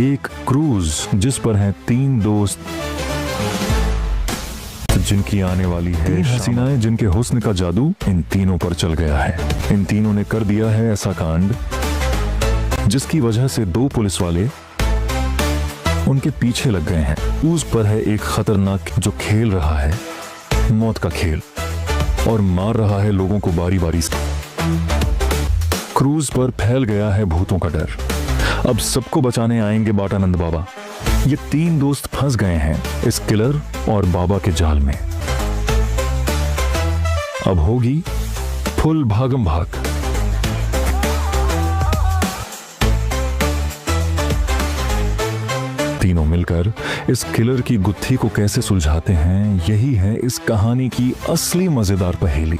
एक क्रूज जिस पर हैं 3 दोस्त जिनकी आने वाली है, 3 हसीनाएं जिनके हुस्न का जादू इन तीनों पर चल गया है। इन तीनों ने कर दिया है ऐसा कांड जिसकी वजह से 2 पुलिस वाले उनके पीछे लग गए हैं। क्रूज पर है एक खतरनाक जो खेल रहा है मौत का खेल और मार रहा है लोगों को बारी बारी से। क्रूज पर फैल गया है भूतों का डर। अब सबको बचाने आएंगे बाटानंद बाबा। ये 3 दोस्त फंस गए हैं इस किलर और बाबा के जाल में। अब होगी फुल भागम भाग। तीनों मिलकर इस किलर की गुत्थी को कैसे सुलझाते हैं, यही है इस कहानी की असली मजेदार पहेली।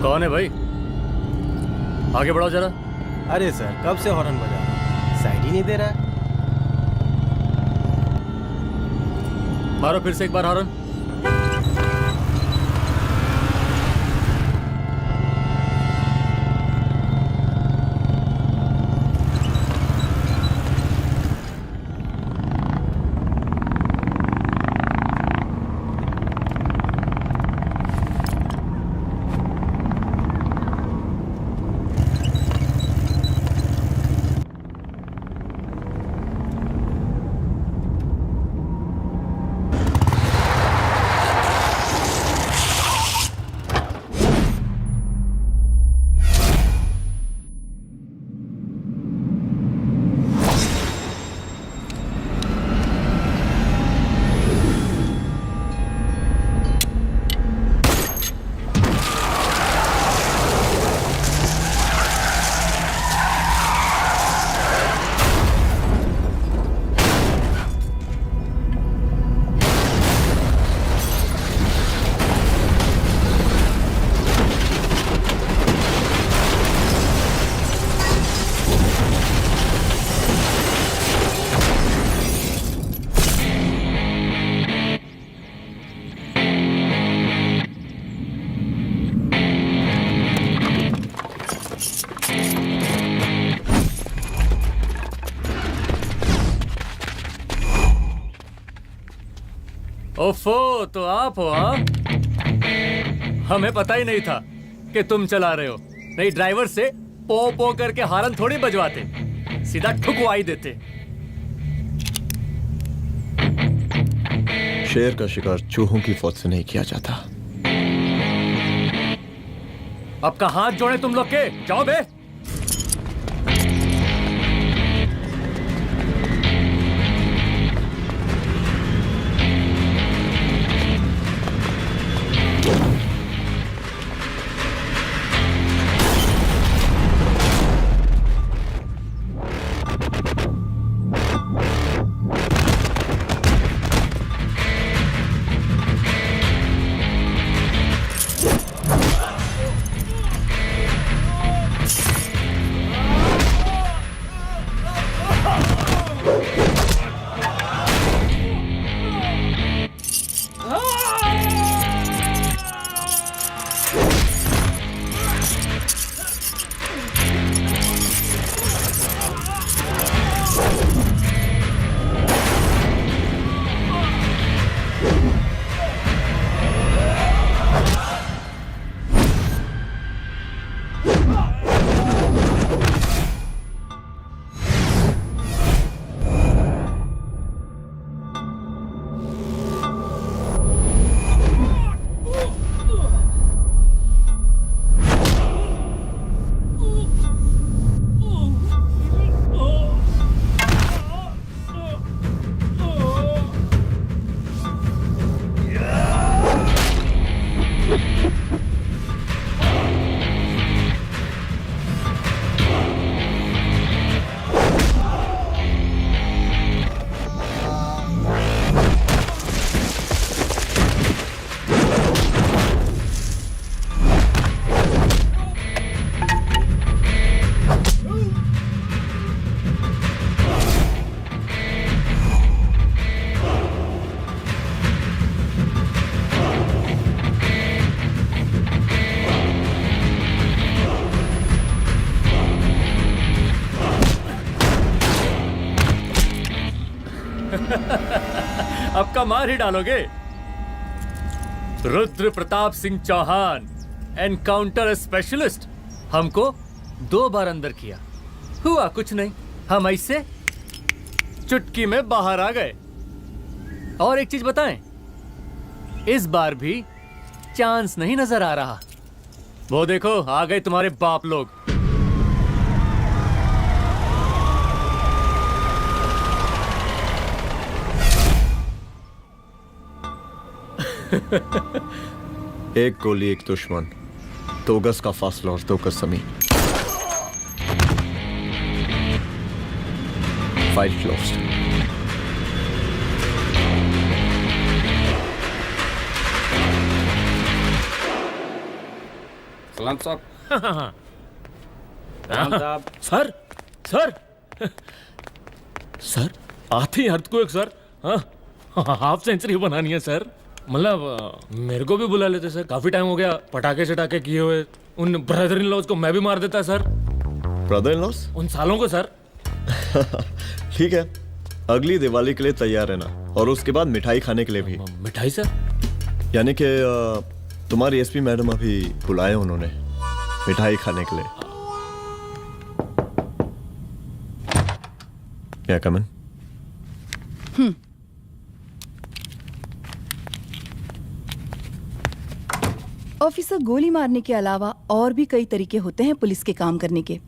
कौन है भाई? आगे बढ़ाओ जरा। अरे सर, कब से हॉर्न बजा रहा हूं, साइड ही नहीं दे रहा है। मारो फिर से एक बार हॉर्न। ओफो, तो आप हो? हाँ, हमें पता ही नहीं था कि तुम चला रहे हो। नहीं, ड्राइवर से पो पो करके हारन थोड़ी बजवाते, सीधा ठुकवाई देते। शेर का शिकार चूहों की फौज से नहीं किया जाता। अब का हाथ जोड़े तुम लोग के, जाओ बे। अब का मार ही डालोगे। रुद्र प्रताप सिंह चौहान, एनकाउंटर स्पेशलिस्ट, हमको 2 बार अंदर किया, हुआ कुछ नहीं। हम ऐसे चुटकी में बाहर आ गए। और एक चीज बताएं, इस बार भी चांस नहीं नजर आ रहा। वो देखो आ गए तुम्हारे बाप लोग। एक गोली एक दुश्मन, 2 गज का फासला और 2 गज जमीन। File closed. सलाम साहब। राम साहब। सर सर सर आते ही अर्थक्वेक सर। हाँ हाफ सेंचुरी बनानी है सर। मतलब मेरे को भी बुला लेते सर, काफी टाइम हो गया पटाखे शटाखे किए हुए। उन ब्रदर इन लॉज को मैं भी मार देता सर। Brother in loss? उन सालों को सर। ठीक है, अगली दिवाली के लिए तैयार रहना, और उसके बाद मिठाई खाने के लिए भी। मिठाई सर? यानी कि तुम्हारी एसपी मैडम अभी बुलाए उन्होंने मिठाई खाने के लिए। क्या कमन? ऑफिसर, गोली मारने के अलावा और भी कई तरीके होते हैं पुलिस के काम करने के।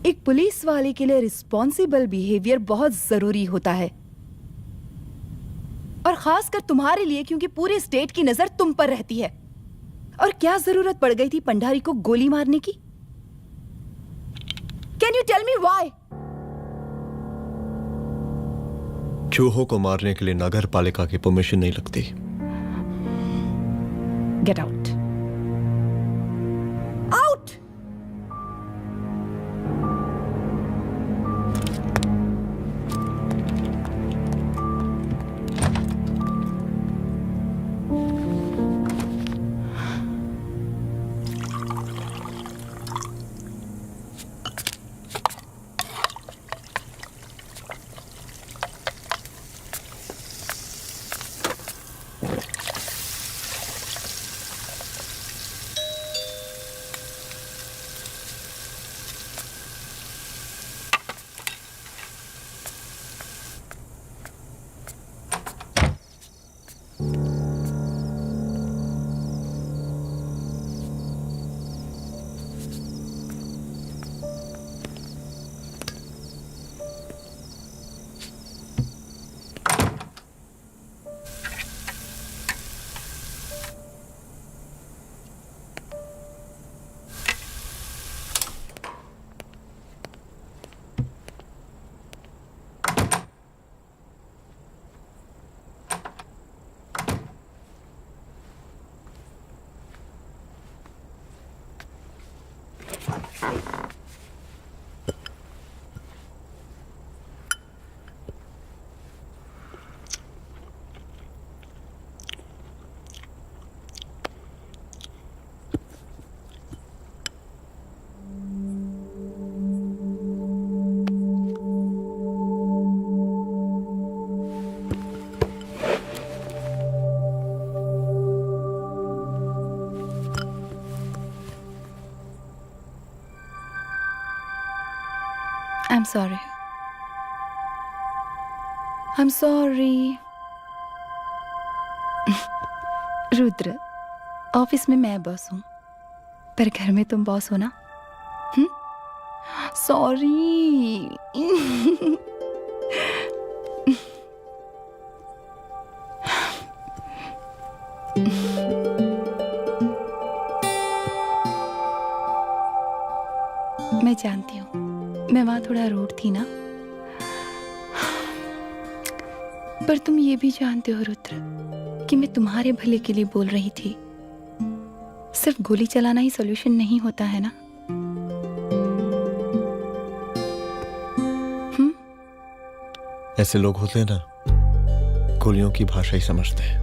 एक पुलिस वाले के लिए रिस्पॉन्सिबल बिहेवियर बहुत जरूरी होता है, और खासकर तुम्हारे लिए, क्योंकि पूरे स्टेट की नजर तुम पर रहती है। और क्या जरूरत पड़ गई थी पंडारी को गोली मारने की? Can you tell me why? चूहों को मारने के लिए नगर पालिका की परमिशन नहीं लगती। Get out. Out! I'm sorry. I'm sorry. Rudra, office में मैं बॉस हूँ, पर घर में तुम बॉस हो ना? सॉरी. मैं जानती हूँ, मैं वहां थोड़ा रूड थी ना, पर तुम ये भी जानते हो रुद्र कि मैं तुम्हारे भले के लिए बोल रही थी. सिर्फ गोली चलाना ही सॉल्यूशन नहीं होता है ना. ऐसे लोग होते हैं ना, गोलियों की भाषा ही समझते हैं.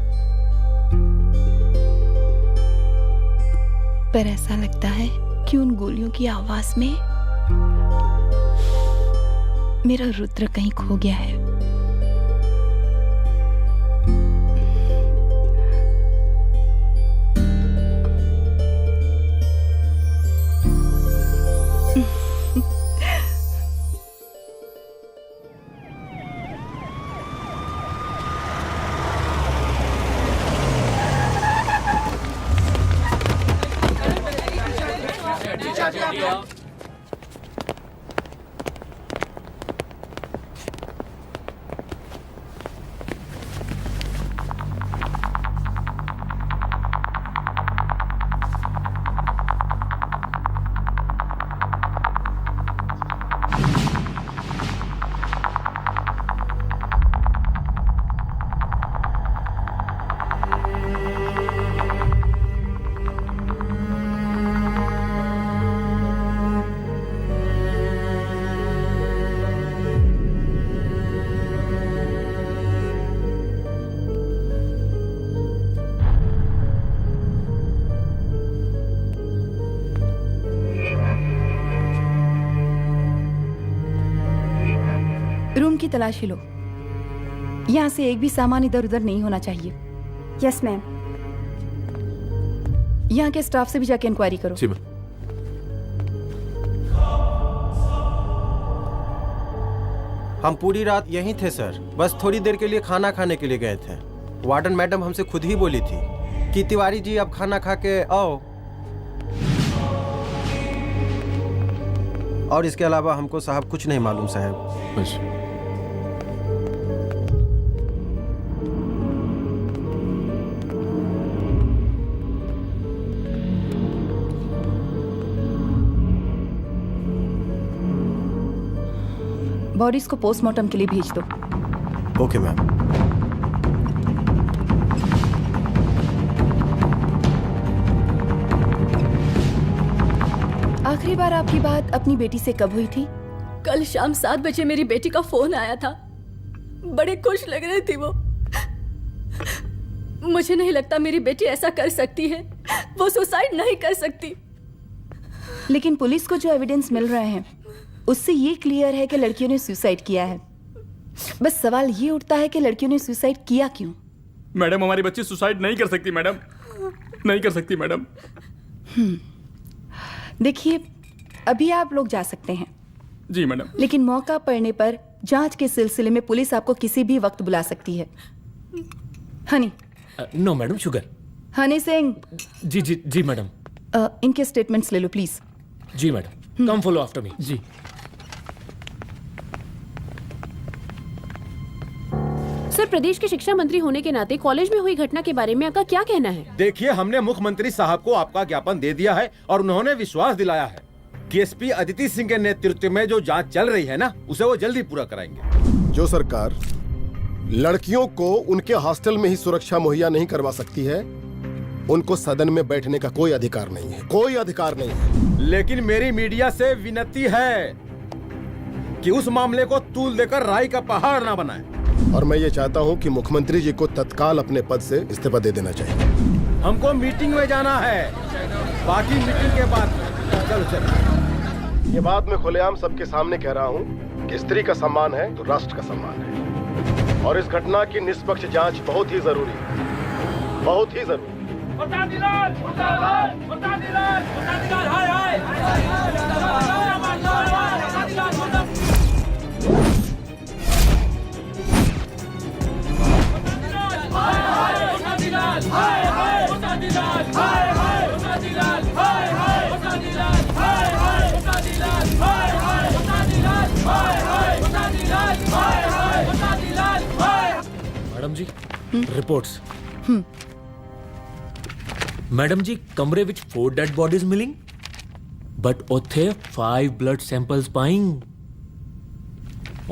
पर ऐसा लगता है कि उन गोलियों की आवाज में मेरा रुद्र कहीं खो गया है. रूम की तलाशी लो. यहाँ से एक भी सामान इधर उधर नहीं होना चाहिए. Yes ma'am. यहाँ के स्टाफ से भी जाके इंक्वायरी करो. जी मैम. हम पूरी रात यहीं थे सर, बस थोड़ी देर के लिए खाना खाने के लिए गए थे. वार्डन मैडम हमसे खुद ही बोली थी कि तिवारी जी अब खाना खा के आओ. और इसके अलावा हमको साहब कुछ नहीं मालूम साहब. अच्छा. बॉडीज को पोस्टमार्टम के लिए भेज दो. Okay ma'am. आखिरी बार आपकी बात अपनी बेटी से कब हुई थी? कल शाम 7 बजे मेरी बेटी का फोन आया था. बड़े खुश लग रही थी वो. मुझे नहीं लगता मेरी बेटी ऐसा कर सकती है. वो सुसाइड नहीं कर सकती. लेकिन पुलिस को जो एविडेंस मिल रहे हैं उससे ये क्लियर है कि लड़कियों ने सुसाइड किया है. बस सवाल ये उठता है कि लड़कियों ने सुसाइड किया क्यों? मैडम, हमारी बच्ची सुसाइड नहीं कर सकती मैडम. नहीं कर सकती मैडम. देखिए, अभी आप लोग जा सकते हैं. जी मैडम. लेकिन मौका पड़ने पर जांच के सिलसिले में पुलिस आपको किसी भी वक्त बुला सकती है. Honey. No madam, sugar. Honey Singh. जी जी जी मैडम. इनके स्टेटमेंट्स ले लो प्लीज. जी madam. Come follow after me. जी. सर, प्रदेश के शिक्षा मंत्री होने के नाते कॉलेज में हुई घटना के बारे में आपका क्या कहना है? देखिए, हमने मुख्यमंत्री साहब को आपका ज्ञापन दे दिया है और उन्होंने विश्वास दिलाया है कि एसपी अदिति सिंह के नेतृत्व में जो जांच चल रही है ना, उसे वो जल्दी पूरा कराएंगे. जो सरकार लड़कियों को उनके हॉस्टल में ही सुरक्षा मुहैया नहीं करवा सकती है, उनको सदन में बैठने का कोई अधिकार नहीं है. कोई अधिकार नहीं है. लेकिन मेरी मीडिया से विनती है कि उस मामले को तूल देकर राई का पहाड़ ना बनाए. और मैं ये चाहता हूँ कि मुख्यमंत्री जी को तत्काल अपने पद से इस्तीफा दे देना चाहिए. हमको मीटिंग में जाना है, बाकी मीटिंग के बाद. चलो चलो. ये बात मैं खुलेआम सबके सामने कह रहा हूँ कि स्त्री का सम्मान है तो राष्ट्र का सम्मान है. और इस घटना की निष्पक्ष जांच बहुत ही जरूरी है. बहुत ही जरूरी. मैडम जी रिपोर्ट्स। मैडम जी कमरे विच 4 डेड बॉडीज मिलिंग बट उथे 5 ब्लड सैंपल्स पाइंग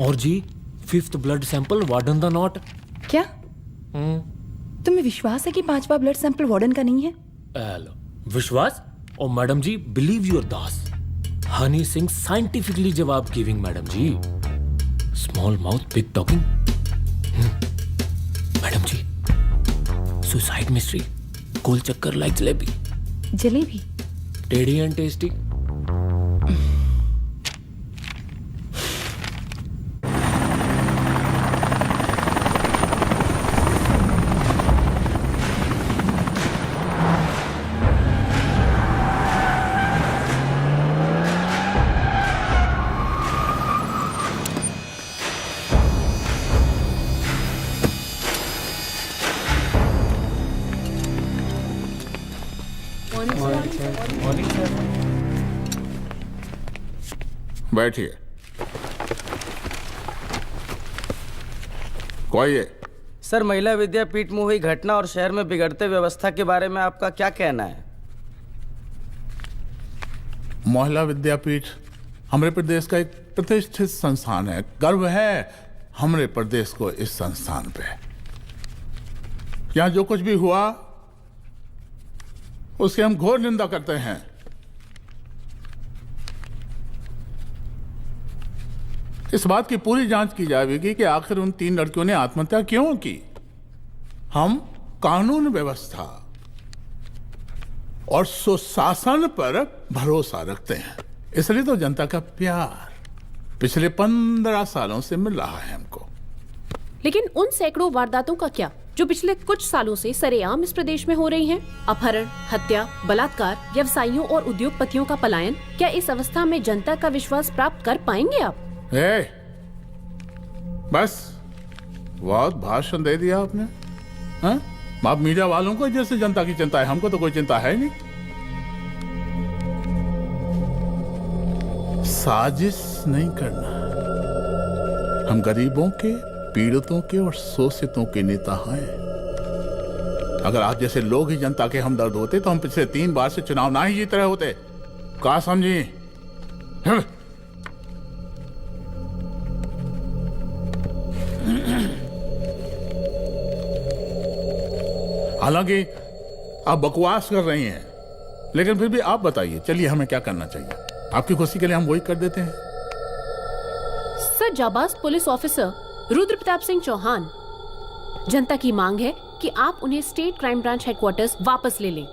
और जी 5th ब्लड सैंपल वार्डन दा नॉट। क्या तुम्हें विश्वास है कि 5वां ब्लड सैंपल वार्डन का नहीं है? हेलो विश्वास और madam ji believe your Das Honey Singh scientifically जवाब giving madam ji. Small mouth big talking. Madam ji suicide mystery गोल चक्कर लाइक जलेबी। जलेबी टेढ़ी एंड टेस्टी। बैठिए। कोई है? सर, महिला विद्यापीठ में हुई घटना और शहर में बिगड़ते व्यवस्था के बारे में आपका क्या कहना है? महिला विद्यापीठ हमारे प्रदेश का एक प्रतिष्ठित संस्थान है। गर्व है हमारे प्रदेश को इस संस्थान पे। यहाँ जो कुछ भी हुआ उसकी हम घोर निंदा करते हैं। इस बात की पूरी जांच की जाएगी कि आखिर उन 3 लड़कियों ने आत्महत्या क्यों की। हम कानून व्यवस्था और सुशासन पर भरोसा रखते हैं, इसलिए तो जनता का प्यार पिछले 15 सालों से मिल रहा है हमको। लेकिन उन सैकड़ों वारदातों का क्या जो पिछले कुछ सालों से सरेआम इस प्रदेश में हो रही हैं? अपहरण, हत्या, बलात्कार, व्यवसायियों और उद्योगपतियों का पलायन। क्या इस अवस्था में जनता का विश्वास प्राप्त कर पाएंगे आप? बस बहुत भाषण दे दिया आपने। हाँ? आप मीडिया वालों को जैसे जनता की चिंता है, हमको तो कोई चिंता है नहीं। साजिश नहीं करना। हम गरीबों के, पीड़ितों के और शोषितों के नेता हैं। अगर आप जैसे लोग ही जनता के हमदर्द होते तो हम पिछले 3 बार से चुनाव ना ही जीत रहे होते। क्या समझी? हालांकि आप बकवास कर रही हैं, लेकिन फिर भी आप बताइए, चलिए हमें क्या करना चाहिए? आपकी खुशी के लिए हम वही कर देते हैं। सर, जाबाज पुलिस ऑफिसर रुद्र प्रताप सिंह चौहान, जनता की मांग है कि आप उन्हें स्टेट क्राइम ब्रांच हेडक्वार्टर्स वापस ले लें।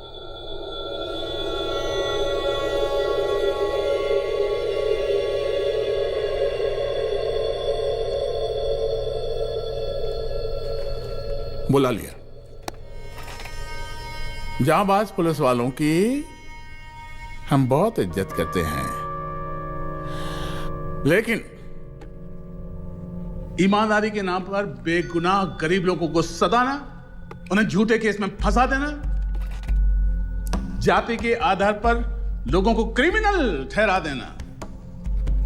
बुला लिया। जाबाज पुलिस वालों की हम बहुत इज्जत करते हैं, लेकिन ईमानदारी के नाम पर बेगुनाह गरीब लोगों को सताना, उन्हें झूठे केस में फंसा देना, जाति के आधार पर लोगों को क्रिमिनल ठहरा देना,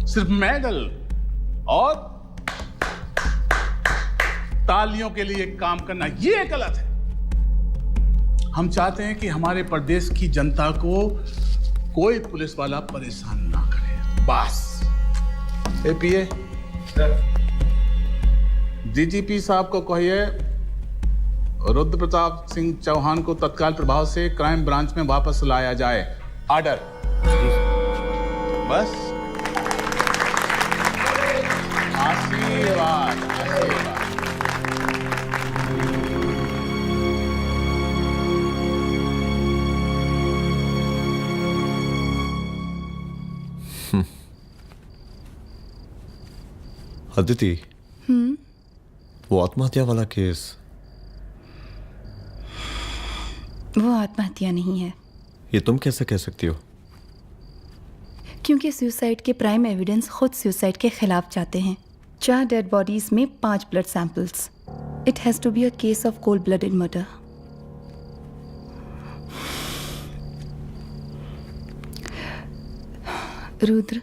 सिर्फ मेडल और तालियों के लिए काम करना, ये गलत है। हम चाहते हैं कि हमारे प्रदेश की जनता को कोई पुलिस वाला परेशान ना करे, बस। एपीए डीजीपी साहब को कहिए रुद्र प्रताप सिंह चौहान को तत्काल प्रभाव से क्राइम ब्रांच में वापस लाया जाए। ऑर्डर। बस। आशीर्वाद, आशीर्वाद। अदिति, वो आत्महत्या वाला केस, वो आत्महत्या नहीं है। ये तुम कैसे कह सकती हो? क्योंकि सुसाइड के प्राइम एविडेंस खुद सुसाइड के खिलाफ जाते हैं। 4 डेड बॉडीज में 5 blood samples. It has to be a case of cold blooded murder. Rudra,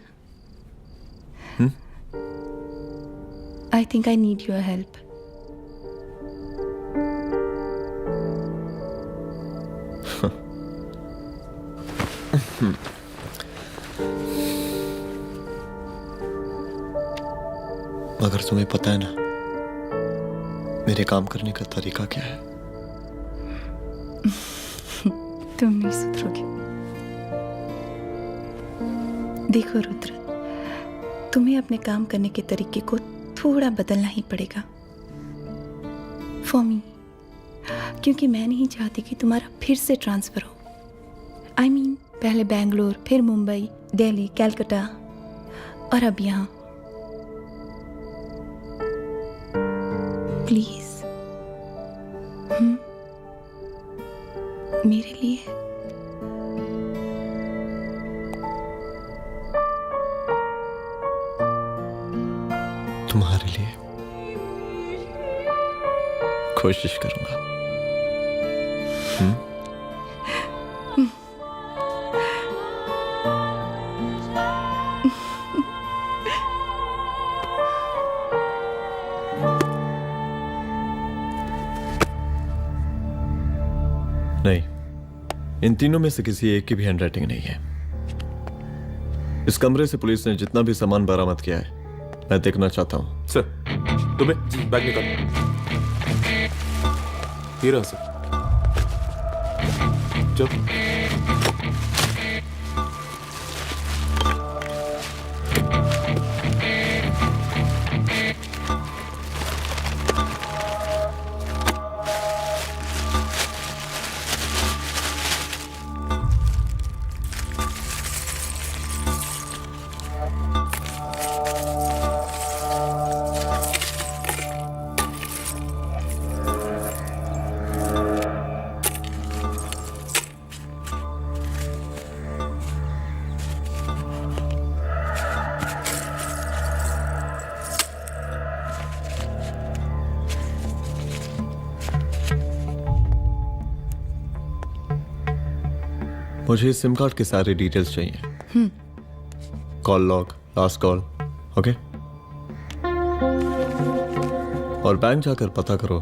I think I need your help. मगर तुम्हें पता है ना मेरे काम करने का तरीका क्या है? तुम नहीं सुधरोगे। देखो रुद्र, तुम्हें अपने काम करने के तरीके को थोड़ा बदलना ही पड़ेगा फॉर मी, क्योंकि मैं नहीं चाहती कि तुम्हारा फिर से ट्रांसफर हो। I mean, पहले बेंगलोर, फिर मुंबई, दिल्ली, कलकत्ता और अब यहाँ। प्लीज मेरे लिए। तुम्हारे लिए कोशिश करूंगा। नहीं, इन तीनों में से किसी एक की भी हैंडराइटिंग नहीं है। इस कमरे से पुलिस ने जितना भी सामान बरामद किया है मैं देखना चाहता हूं। सर, तुम्हें बैग निकाल। ये रहा सर। चल। मुझे सिम कार्ड के सारे डिटेल्स चाहिए। Call log, last call, okay? और बैंक जाकर पता करो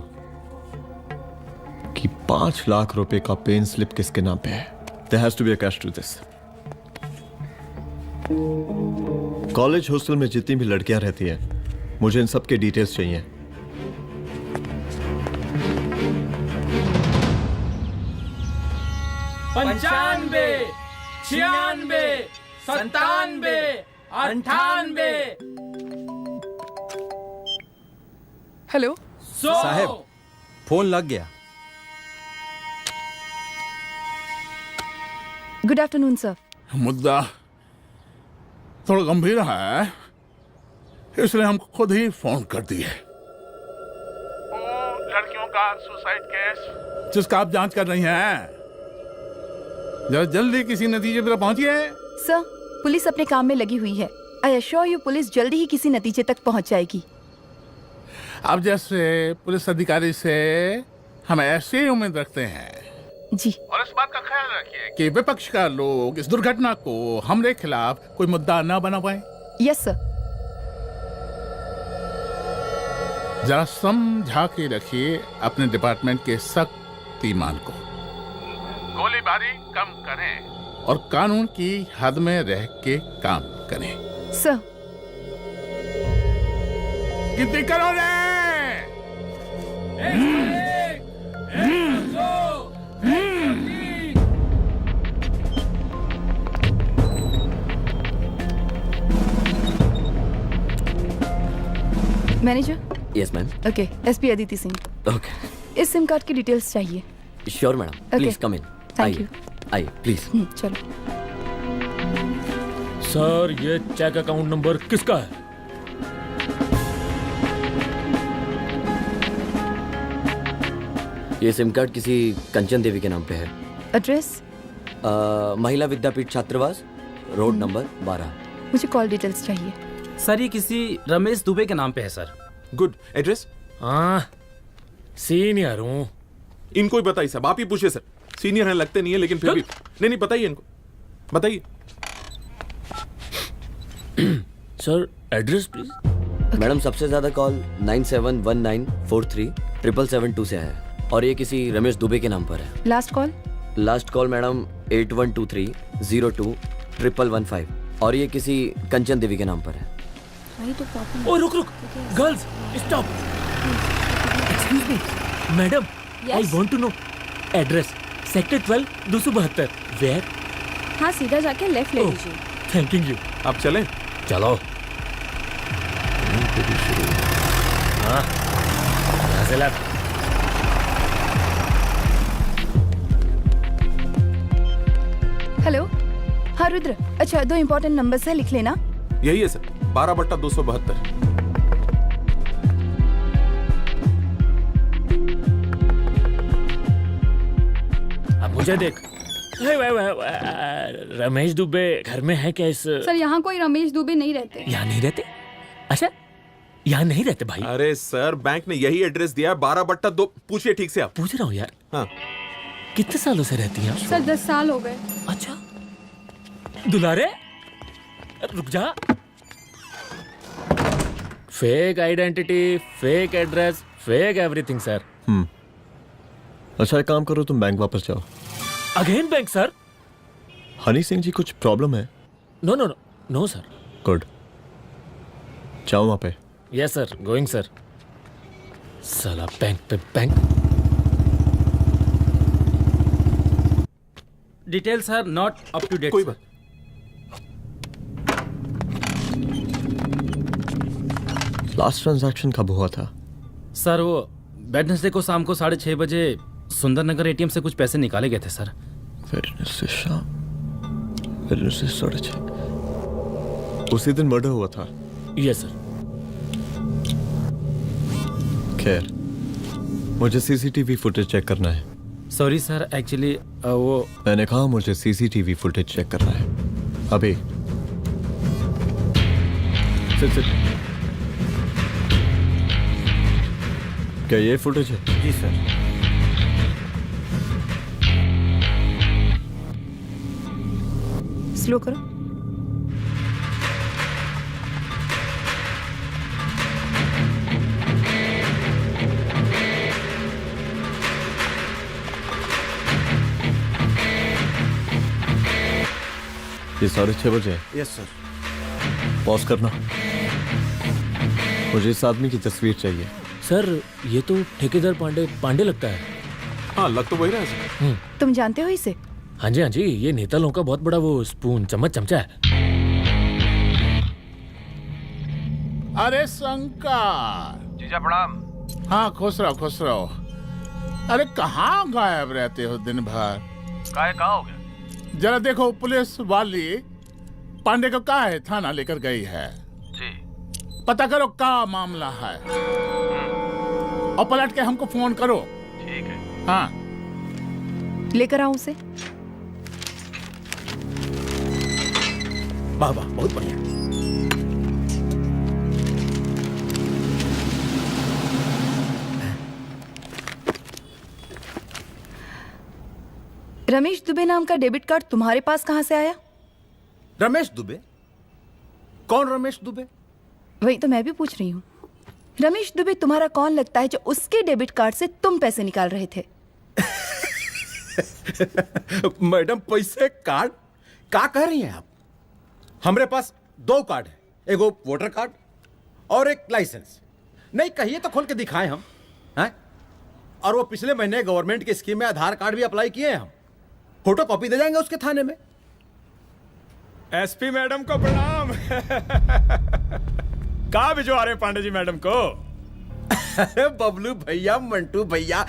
कि 5 लाख रुपए का पेन स्लिप किसके नाम पे है। There has to be a cash to this. College hostel में जितनी भी लड़कियां रहती हैं, मुझे इन सब के डिटेल्स चाहिए। 95, 96, 97, 98। हेलो साहब, फोन लग गया। Good afternoon sir. मुद्दा थोड़ा गंभीर है, इसलिए हम खुद ही फोन कर दिए। लड़कियों का सुसाइड केस जिसका आप जांच कर रही हैं, जरा जल्दी किसी नतीजे पर पहुंचिए। सर, पुलिस अपने काम में लगी हुई है। आई एश्योर यू, पुलिस जल्दी ही किसी नतीजे तक पहुंच जाएगी। आप जैसे पुलिस अधिकारी से हम ऐसे ही उम्मीद रखते हैं जी। और इस बात का ख्याल रखिए कि विपक्ष का लोग इस दुर्घटना को हमारे खिलाफ कोई मुद्दा ना बना पाए। Yes sir. जरा समझा के रखिए अपने डिपार्टमेंट के शक्तिमान को। गोलीबारी कम करें और कानून की हद में रह के काम करें। सर। कितनी करोगे? Manager. Yes ma'am. Okay, SP Aditi Singh. Okay. इस सिम कार्ड की डिटेल्स चाहिए। Sure madam, please come in. Thank you. आइए प्लीज। चलो। सर, ये चेक अकाउंट नंबर किसका है? ये सिम कार्ड किसी कंचन देवी के नाम पे है। एड्रेस? महिला विद्यापीठ छात्रावास, रोड नंबर 12। मुझे कॉल डिटेल्स चाहिए। सर, ये किसी रमेश दुबे के नाम पे है सर। गुड। एड्रेस? हाँ, सीनियर हूँ। इनको ही बताइए साहब, आप ही पूछिए सर। सीनियर हैं लगते नहीं है, लेकिन फिर भी नहीं बताइए इनको, बताइए। Sir, address please. मैडम, सबसे ज्यादा कॉल 9719437772 से है और ये किसी रमेश दुबे के नाम पर है। Last call? Last call madam 8123021115 और ये किसी कंचन देवी के नाम पर है। वही तो प्रॉब्लम। ओ रुक girls stop. Excuse me madam, I want to know address sector 12 272 where. हाँ, सीधा जाके लेफ्ट ले लीजिए। Thanking you. आप चलें? चलो। हाँ, यहाँ से लेफ्ट। हेलो। हाँ रुद्र, अच्छा 2 इम्पोर्टेंट नंबर्स है, लिख लेना। यही है सर, 12/272। अब मुझे देख। रमेश दुबे घर में है क्या? इस सर यहाँ कोई रमेश दुबे नहीं रहते। यहाँ नहीं रहते? अच्छा, यहाँ नहीं रहते भाई? अरे सर, बैंक ने यही एड्रेस दिया है, 12/2। पूछिए ठीक से आप। पूछ रहा हूँ यार। हाँ। कितने सालों से रहती हैं आप? सर 10 साल हो गए। अच्छा दुलारे रुक जा। Fake identity, fake address, fake everything sir. अच्छा एक काम करो, तुम बैंक वापस जाओ। Again bank sir? Honey Singh ji कुछ प्रॉब्लम है? No no no no sir. Good, जाओ वहां पे। Yes sir, going sir. साला बैंक पे bank. Details are not up to date. कोई बात। लास्ट ट्रांजैक्शन कब हुआ था? सर वो वेडनेसडे को शाम को 6:30 बजे सुंदरनगर एटीएम से कुछ पैसे निकाले गए थे सर। वेडनेसडे शाम, वेडनेसडे 6:30। उसी दिन मर्डर हुआ था? Yes sir. खैर, मुझे सीसीटीवी फुटेज चेक करना है। सॉरी सर, एक्चुअली वो मैंने कहा मुझे सीसीटीवी फुटेज चेक करना है अभी। सिट। क्या ये फुटेज है? जी सर। स्लो करो। ये 6:30 बजे है? Yes sir. पॉज करना। मुझे इस आदमी की तस्वीर चाहिए। सर ये तो ठेकेदार पांडे लगता है। हाँ, लग तो वही रहा है सर। तुम जानते हो इसे? हाँ जी, ये नेता लोगों का बहुत बड़ा वो स्पून चमचा है। अरे शंकर। जीजा प्रणाम। हाँ खुश रहो। अरे कहाँ गायब रहते हो दिन भर? कहाँ हो गया? जरा देखो, पुलिस वाली पांडे को कहा है थाना लेकर गई है। जी। पता करो क्या मामला है और पलट के हमको फोन करो। ठीक है। हाँ लेकर आओ उसे। वाह वाह, बहुत बढ़िया। रमेश दुबे नाम का डेबिट कार्ड तुम्हारे पास कहां से आया? रमेश दुबे? कौन रमेश दुबे? वही तो मैं भी पूछ रही हूँ। रमेश दुबे तुम्हारा कौन लगता है जो उसके डेबिट कार्ड से तुम पैसे निकाल रहे थे? मैडम, पैसे कार्ड क्या कह रही हैं आप? हमारे पास 2 कार्ड है, एक वोटर कार्ड और एक लाइसेंस। नहीं कहिए तो खोल के दिखाएं हम हैं? और वो पिछले महीने गवर्नमेंट की स्कीम में आधार कार्ड भी अप्लाई किए हैं हम। फोटो कॉपी दे जाएंगे उसके थाने में। एसपी मैडम को प्रणाम। कहाँ भिजवा रहे पांडे जी मैडम को? अरे बबलू भैया, मंटू भैया,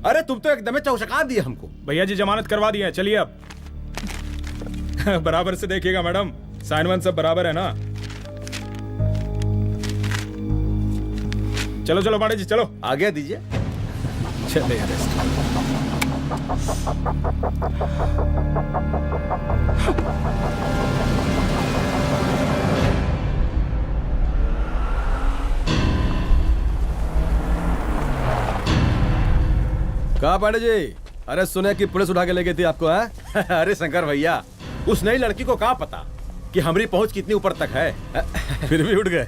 अरे तुम तो एकदम चौंका दिए हमको। भैया जी जमानत करवा दिए हैं, चलिए अब। बराबर से देखिएगा मैडम, साइन वन सब बराबर है ना? चलो चलो पांडे जी चलो। आगे दीजिए। चलिए अरेस्ट। कहा पांडे जी? अरे सुने कि पुलिस उठा के ले गई थी आपको है? अरे शंकर भैया, उस नई लड़की को क्या पता कि हमारी पहुंच कितनी ऊपर तक है। फिर भी उठ गए।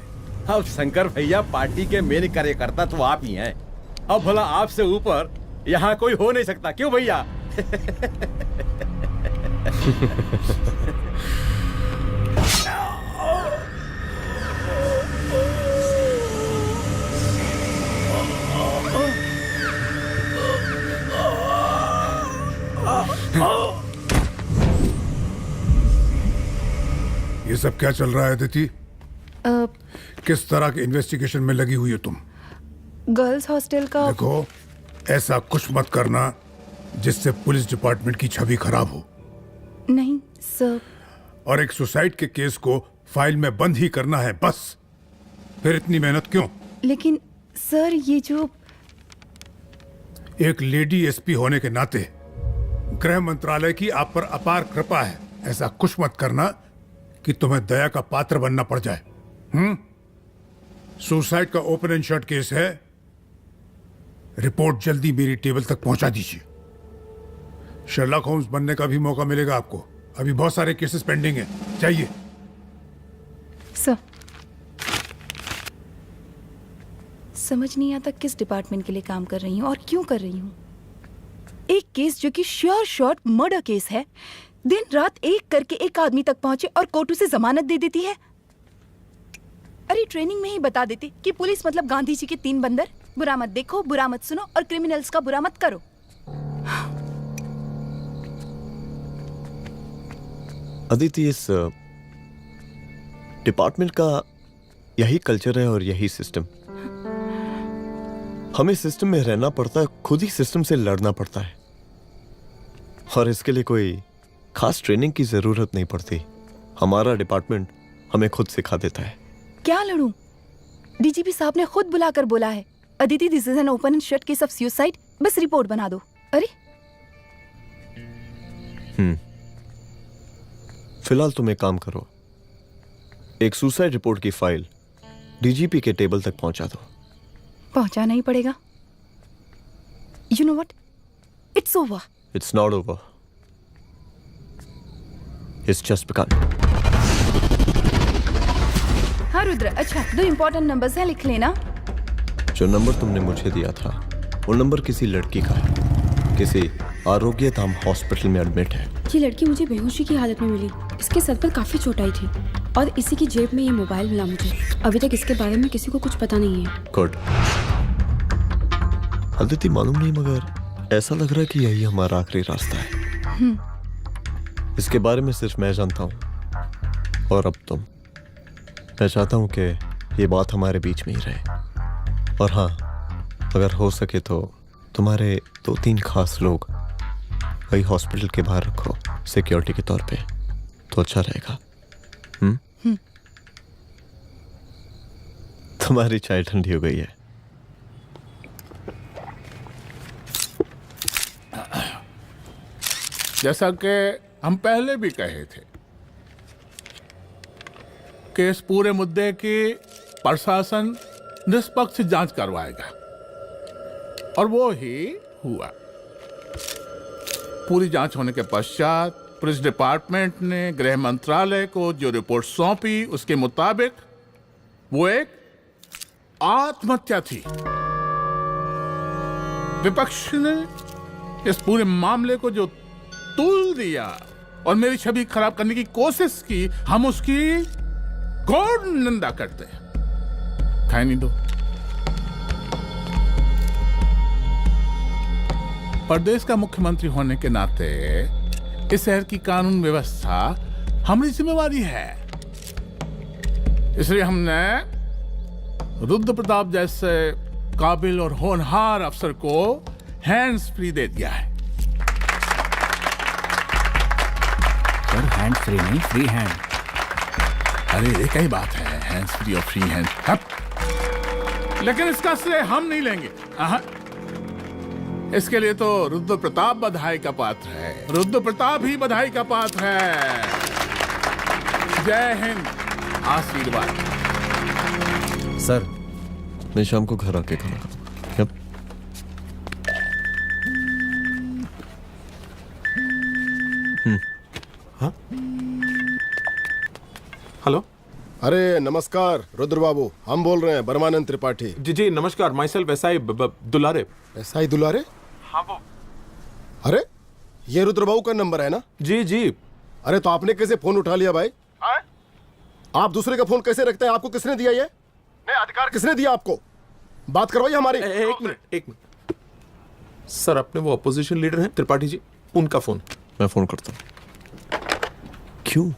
अब शंकर भैया, पार्टी के मेन कार्यकर्ता तो आप ही हैं। अब भला आपसे ऊपर यहाँ कोई हो नहीं सकता, क्यों भैया? ये सब क्या चल रहा है अदिति? किस तरह के इन्वेस्टिगेशन में लगी हुई है तुम? गर्ल्स हॉस्टल का। देखो, ऐसा कुछ मत करना जिससे पुलिस डिपार्टमेंट की छवि खराब हो। नहीं सर। और एक सुसाइड के केस को फाइल में बंद ही करना है बस। फिर इतनी मेहनत क्यों? लेकिन सर, ये जो एक लेडी एसपी होने के नाते गृह मंत्रालय की आप पर अपार कृपा है। ऐसा कुछ मत करना कि तुम्हें दया का पात्र बनना पड़ जाए। सुसाइड का ओपन एंड शट केस है। रिपोर्ट जल्दी मेरी टेबल तक पहुंचा दीजिए। शर्लॉक होम्स बनने का भी मौका मिलेगा आपको। अभी बहुत सारे केसेस पेंडिंग हैं। चाहिए सर। समझ नहीं आता किस डिपार्टमेंट के लिए काम कर रही हूँ और क्यों कर रही हूँ। एक केस जो कि श्योर शॉट मर्डर केस है, दिन रात एक करके एक आदमी तक पहुंचे और कोर्ट उसे जमानत दे देती है। अरे ट्रेनिंग में ही बता देती कि पुलिस मतलब गांधी जी के 3 बंदर। बुरा मत देखो, बुरा मत सुनो और क्रिमिनल्स का बुरा मत करो। अदिति, इस डिपार्टमेंट का यही कल्चर है और यही सिस्टम। हमें सिस्टम में रहना पड़ता है, खुद ही सिस्टम से लड़ना पड़ता है, और इसके लिए कोई खास ट्रेनिंग की जरूरत नहीं पड़ती। हमारा डिपार्टमेंट हमें खुद सिखा देता है। क्या लड़ूं? डीजीपी साहब ने खुद बुलाकर बोला है, Aditi, this is an open and shut case of suicide, बस रिपोर्ट बना दो। अरे फिलहाल तुम एक काम करो, एक सुसाइड रिपोर्ट की फाइल डीजीपी के टेबल तक पहुंचा दो। पहुंचाना ही पड़ेगा। You know what, it's over. It's not over, it's just began. हाँ रुद्र, अच्छा 2 इंपॉर्टेंट नंबर्स हैं, लिख लेना। जो नंबर तुमने मुझे दिया था वो नंबर किसी लड़की का है, किसी आरोग्य धाम हॉस्पिटल में एडमिट है। ये लड़की मुझे बेहोशी की हालत में मिली। इसके सर पर काफी चोट आई थी और इसी की जेब में ये मोबाइल मिला मुझे। अभी तक इसके बारे में किसी को कुछ पता नहीं है। गुड। अदिति, मालूम नहीं मगर ऐसा लग रहा है कि यही हमारा आखिरी रास्ता है। इसके बारे में सिर्फ मैं जानता हूँ और अब तुम। मैं चाहता हूँ कि ये बात हमारे बीच में ही रहे। और हाँ, अगर हो सके तो तुम्हारे 2-3 खास लोग वही हॉस्पिटल के बाहर रखो सिक्योरिटी के तौर पे, तो अच्छा रहेगा। तुम्हारी चाय ठंडी हो गई है। जैसा कि हम पहले भी कहे थे कि इस पूरे मुद्दे की प्रशासन निष्पक्ष जांच करवाएगा, और वो ही हुआ। पूरी जांच होने के पश्चात पुलिस डिपार्टमेंट ने गृह मंत्रालय को जो रिपोर्ट सौंपी उसके मुताबिक वो एक आत्महत्या थी। विपक्ष ने इस पूरे मामले को जो तूल दिया और मेरी छवि खराब करने की कोशिश की, हम उसकी घोर निंदा करते हैं। खाए नहीं दो। प्रदेश का मुख्यमंत्री होने के नाते इस शहर की कानून व्यवस्था हमारी जिम्मेवारी है। इसलिए हमने रुद्र प्रताप जैसे काबिल और होनहार अफसर को हैंड्स फ्री दे दिया है। सर, हैंड फ्री नहीं, फ्री हैंड। अरे एक ही बात है, हैंड्स फ्री और फ्री हैंड। लेकिन इसका श्रेय हम नहीं लेंगे। इसके लिए तो रुद्र प्रताप बधाई का पात्र है। रुद्र प्रताप ही बधाई का पात्र है। जय हिंद। आशीर्वाद। सर, मैं शाम को घर आके खाना खाऊंगा। यप। हाँ? हेलो। अरे नमस्कार रुद्र बाबू, हम बोल रहे हैं परमानंद त्रिपाठी। जी जी नमस्कार। My self SI Dulare. SI दुलारे? हाँ वो। अरे ये रुद्र बाबू का नंबर है ना? जी जी, अरे तो आपने कैसे फोन उठा लिया भाई? आप दूसरे का फोन कैसे रखते हैं? आपको किसने दिया ये? नहीं, अधिकार किसने दिया आपको? बात करवाइए हमारी। एक मिनट सर, अपने वो अपोजिशन लीडर हैं त्रिपाठी जी, उनका फोन। मैं फोन करता हूँ। क्यों?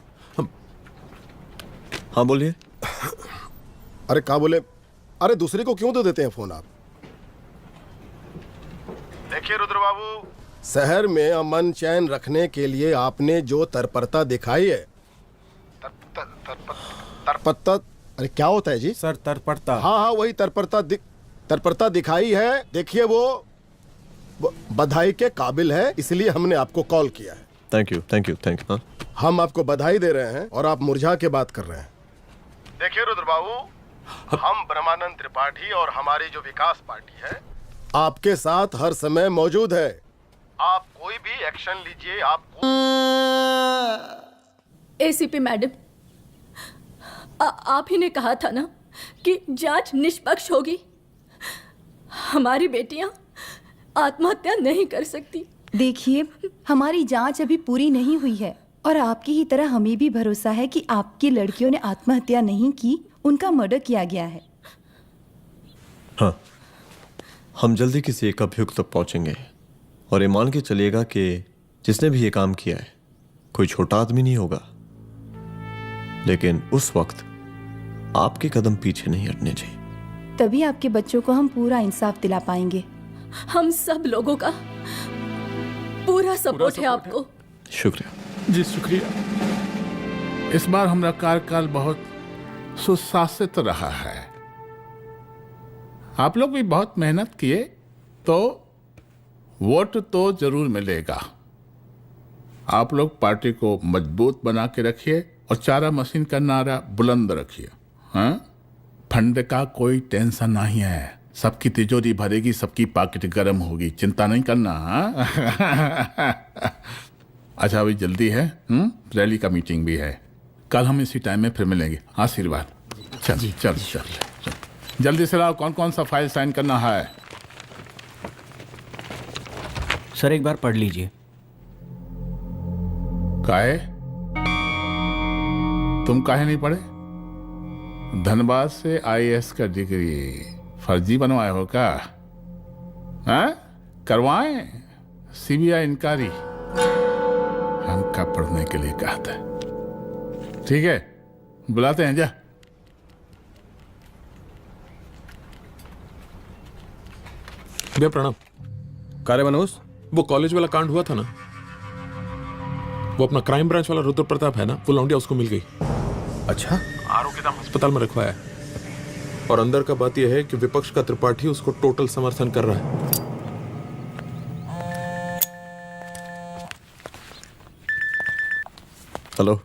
हाँ बोलिए। अरे क्या बोले? अरे दूसरे को क्यों दे देते हैं फोन आप? देखिए रुद्र बाबू, शहर में अमन चैन रखने के लिए आपने जो तत्परता दिखाई है, तत्परता, अरे क्या होता है जी? सर तत्परता। हाँ हाँ वही तत्परता दिखाई है। देखिए वो बधाई के काबिल है, इसलिए हमने आपको कॉल किया है। Thank you. हम आपको बधाई दे रहे हैं और आप मुरझा के बात कर रहे हैं। देखिए रुद्र बाबू, हम ब्रह्मानंद त्रिपाठी और हमारी जो विकास पार्टी है आपके साथ हर समय मौजूद है। आप कोई भी एक्शन लीजिए। आपको एसीपी मैडम, आप ही ने कहा था ना कि जांच निष्पक्ष होगी। हमारी बेटियां आत्महत्या नहीं कर सकती। देखिए, हमारी जांच अभी पूरी नहीं हुई है और आपकी ही तरह हमें भी भरोसा है कि आपकी लड़कियों ने आत्महत्या नहीं की, उनका मर्डर किया गया है। हाँ, हम जल्दी किसी एक अभियुक्त तक पहुंचेंगे और ये मान के चलिएगा कि जिसने भी ये काम किया है कोई छोटा आदमी नहीं होगा, लेकिन उस वक्त आपके कदम पीछे नहीं हटने चाहिए। तभी आपके बच्चों को हम पूरा इंसाफ दिला पाएंगे। हम सब लोगों का पूरा सपोर्ट है आपको। शुक्रिया जी, शुक्रिया। इस बार हमारा कार्यकाल बहुत सुशासित रहा है। आप लोग भी बहुत मेहनत किए तो वोट तो जरूर मिलेगा। आप लोग पार्टी को मजबूत बना के रखिए और चारा मशीन का नारा बुलंद रखिए। हाँ, फंड का कोई टेंशन नहीं है। सबकी तिजोरी भरेगी, सबकी पॉकेट गर्म होगी, चिंता नहीं करना। हाँ? अच्छा, अभी जल्दी है, रैली का मीटिंग भी है। कल हम इसी टाइम में फिर मिलेंगे। आशीर्वाद। चल जल्दी से लाओ, कौन कौन सा फाइल साइन करना है? सर एक बार पढ़ लीजिए। काहे? तुम काहे नहीं पढ़े? धनबाद से आईएएस का डिग्री फर्जी बनवाए हो क्या? हाँ? करवाएं सीबीआई इंक्वायरी। हमका पढ़ने के लिए कहा था। ठीक है, बुलाते हैं। जा। भैया प्रणाम। कार्य मनोज, वो कॉलेज वाला कांड हुआ था ना, वो अपना क्राइम ब्रांच वाला रुद्र प्रताप है ना, वो लौंडिया उसको मिल गई। अच्छा? आरोग्यधाम अस्पताल में रखवाया है। और अंदर का बात यह है कि विपक्ष का त्रिपाठी उसको टोटल समर्थन कर रहा है। हेलो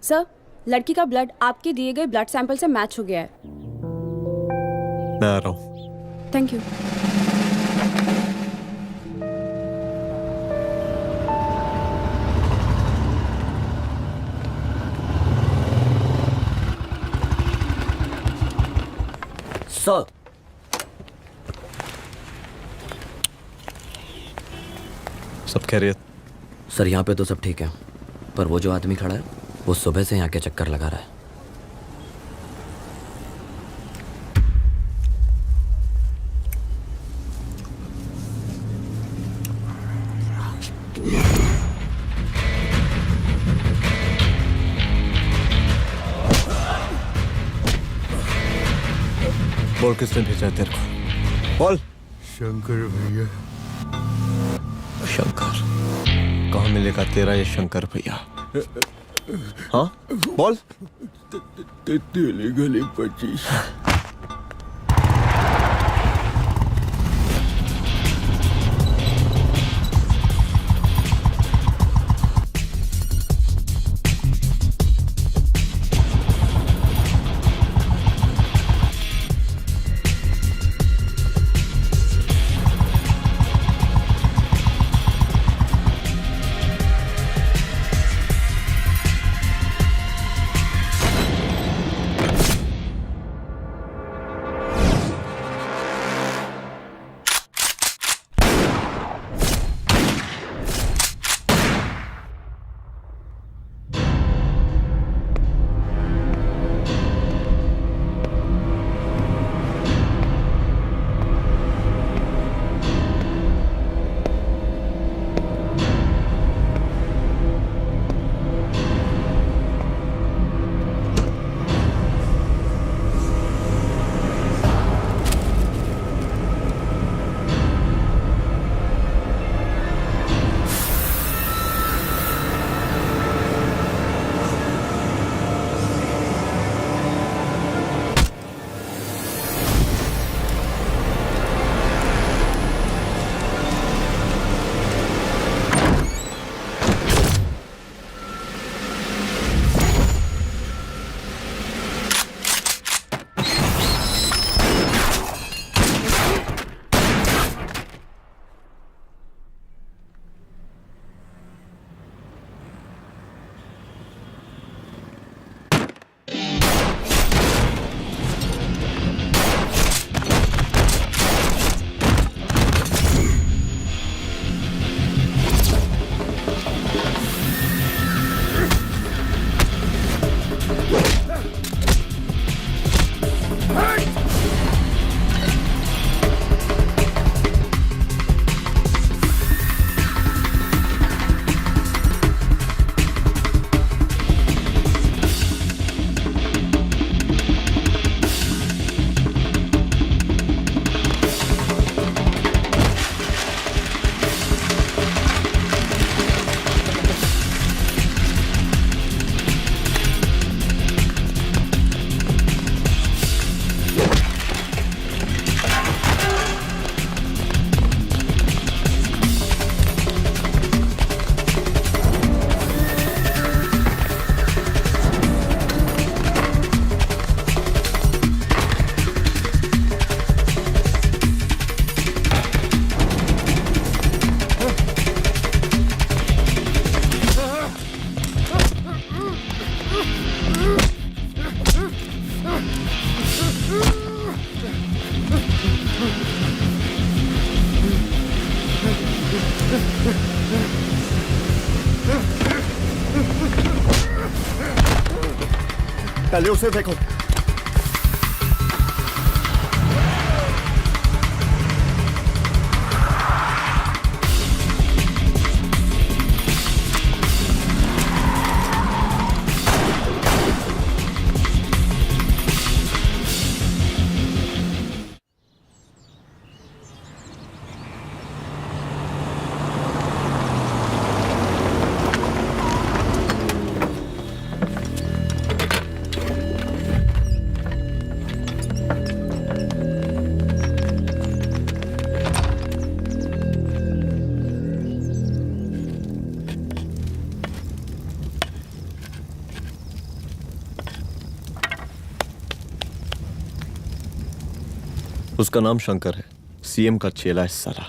सर, लड़की का ब्लड आपके दिए गए ब्लड सैंपल से मैच हो गया है। मैं आ रहा हूँ। Thank you. सर, सब खैरियत? सर यहाँ पे तो सब ठीक है, पर वो जो आदमी खड़ा है वो सुबह से यहाँ के चक्कर लगा रहा है। बोल, किसने भेजा है तेरे को? बोल। शंकर भैया। शंकर? कहाँ मिलेगा तेरा ये शंकर भैया? हाँ बोल। तेली गली 25। पहले उसे देखो। उसका नाम शंकर है, सीएम का चेला है साला।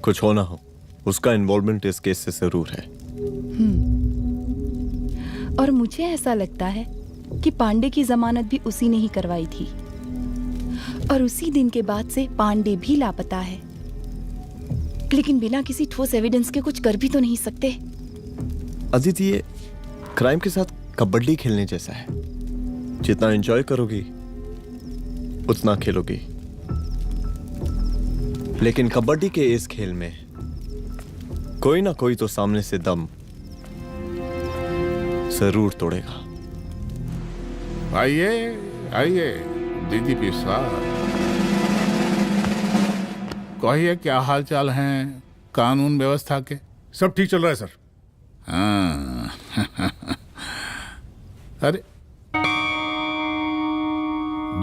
कुछ हो ना हो, उसका इन्वॉल्वमेंट इस केस से जरूर है। और मुझे ऐसा लगता है कि पांडे की जमानत भी उसी ने ही करवाई थी, और उसी दिन के बाद से पांडे भी लापता है। लेकिन बिना किसी ठोस एविडेंस के कुछ कर भी तो नहीं सकते। अदिति, ये क्राइम के साथ कबड्डी खेलने जैसा है। जितना एंजॉय करोगी उतना खेलोगी, लेकिन कबड्डी के इस खेल में कोई ना कोई तो सामने से दम जरूर तोड़ेगा। आइए आइए डीजीपी साहब, कहिए क्या हाल चाल हैं कानून व्यवस्था के? सब ठीक चल रहा है सर। हाँ। अरे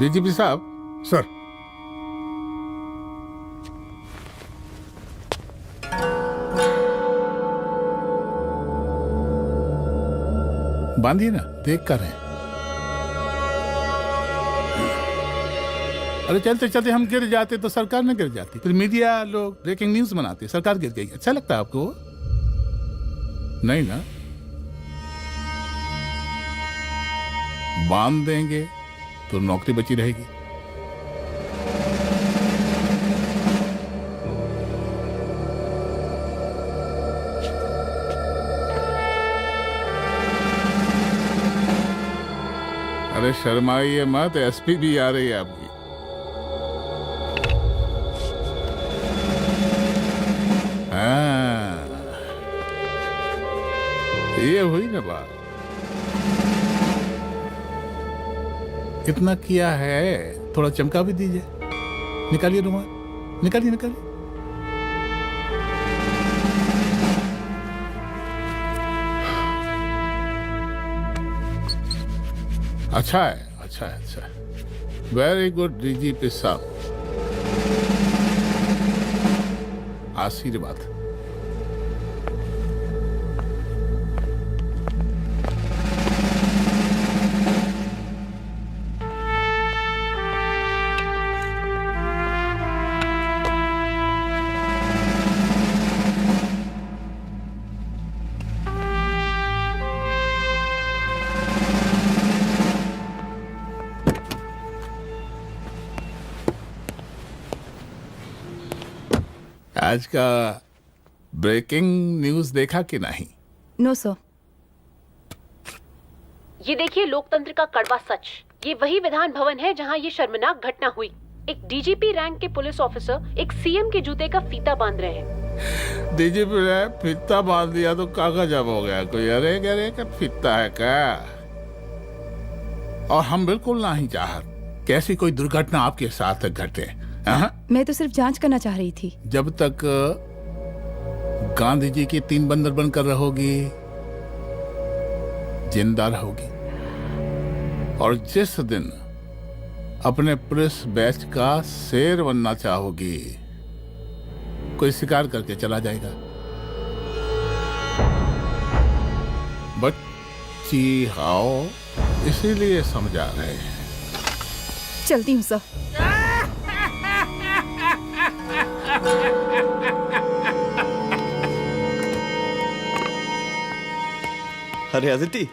डीजीपी साहब। सर, बांधिए ना, देख कर रहे हैं। अरे चलते चलते हम गिर जाते तो सरकार न गिर जाती, फिर मीडिया लोग ब्रेकिंग न्यूज बनाते, सरकार गिर गई। अच्छा लगता है आपको? नहीं ना? बांध देंगे तो नौकरी बची रहेगी। अरे शर्माइए मत, एसपी भी आ रही है आपकी। हाँ, ये हुई ना बात। इतना किया है, थोड़ा चमका भी दीजिए। निकालिए रुमाल, निकालिए निकालिए। अच्छा है, अच्छा है, अच्छा है। वेरी गुड डीजीपी साहब, आशीर्वाद। आज का ब्रेकिंग न्यूज देखा कि नहीं? No sir. ये देखिए लोकतंत्र का कड़वा सच। ये वही विधान भवन है जहां ये शर्मनाक घटना हुई। एक डीजीपी रैंक के पुलिस ऑफिसर एक सीएम के जूते का फीता बांध रहे हैं। डीजीपी ने फीता बांध दिया तो कागज अब हो गया कोई? अरे गरे का फीता है क्या? और हम बिल्कुल नहीं चाहते कैसी कोई दुर्घटना आपके साथ घटे। मैं तो सिर्फ जांच करना चाह रही थी। जब तक गांधी जी की 3 बंदर बनकर रहोगी, जिंदा रहोगी। और जिस दिन अपने पुलिस बैच का शेर बनना चाहोगी, कोई शिकार करके चला जाएगा। बच्ची हाओ, इसीलिए समझा रहे हैं। चलती हूँ सर। अरे अदिति,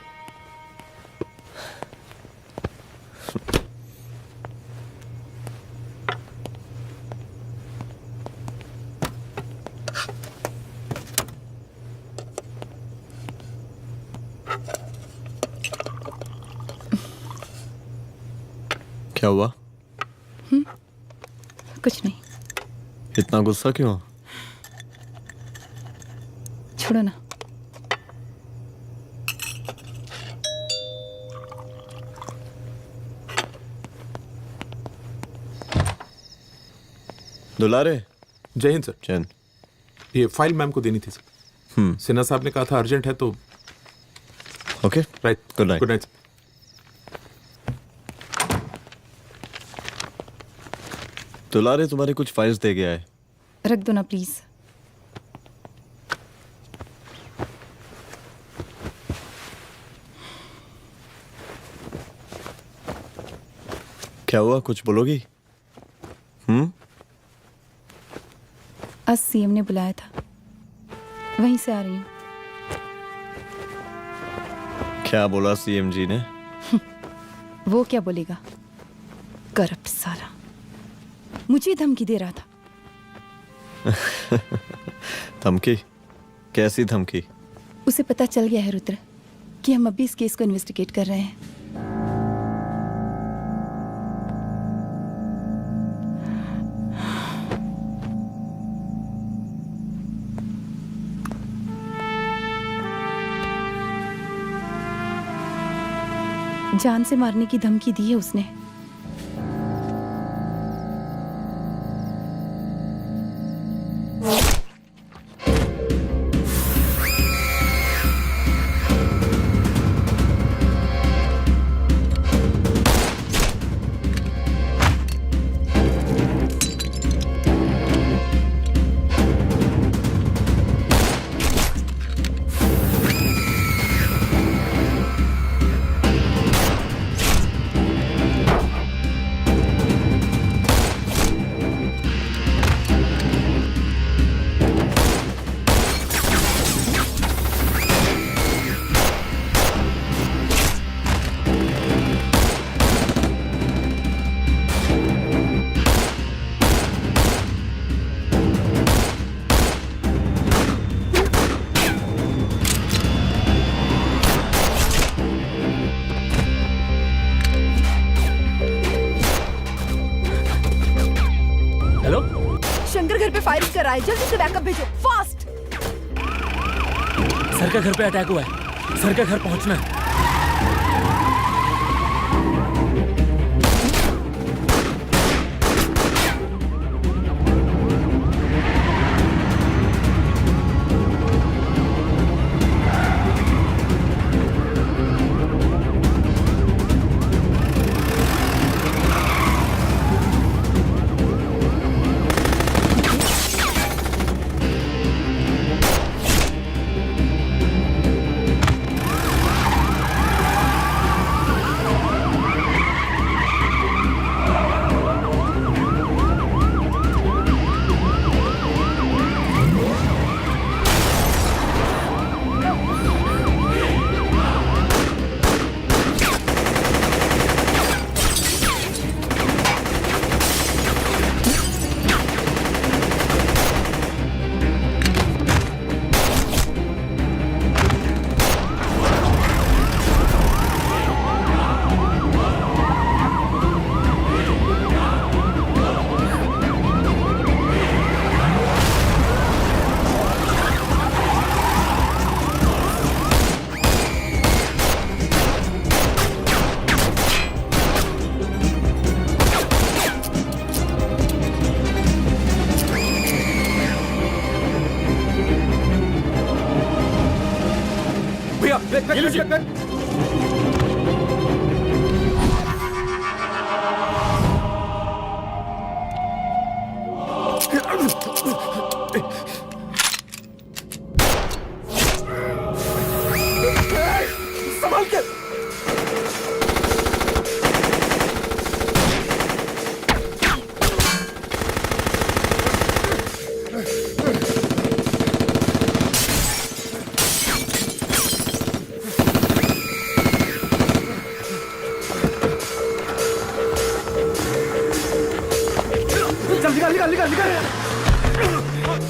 क्या हुआ? कुछ नहीं। इतना गुस्सा क्यों? छोड़ो ना। दुलारे। जय हिंद सर। जय हिंद। ये फाइल मैम को देनी थी सर। सिन्हा साहब ने कहा था अर्जेंट है तो। Okay right. Good night. Good night. दुलारे तुम्हारी कुछ फाइल्स दे गया है। रख दो ना प्लीज। क्या हुआ, कुछ बोलोगी? आज सीएम ने बुलाया था, वहीं से आ रही हूँ। क्या बोला सीएम जी ने? वो क्या बोलेगा, करप्ट साला, मुझे धमकी दे रहा था। धमकी? कैसी धमकी? उसे पता चल गया है रुद्र कि हम अभी इस केस को इन्वेस्टिगेट कर रहे हैं। जान से मारने की धमकी दी है उसने। शंकर घर पे फायरिंग कर रहा है, जल्दी से बैकअप भेजो, फास्ट। सर का घर पे अटैक हुआ है, सर का घर पहुंचना है। संभाल के। निकाल निकाल निकाल निकाल।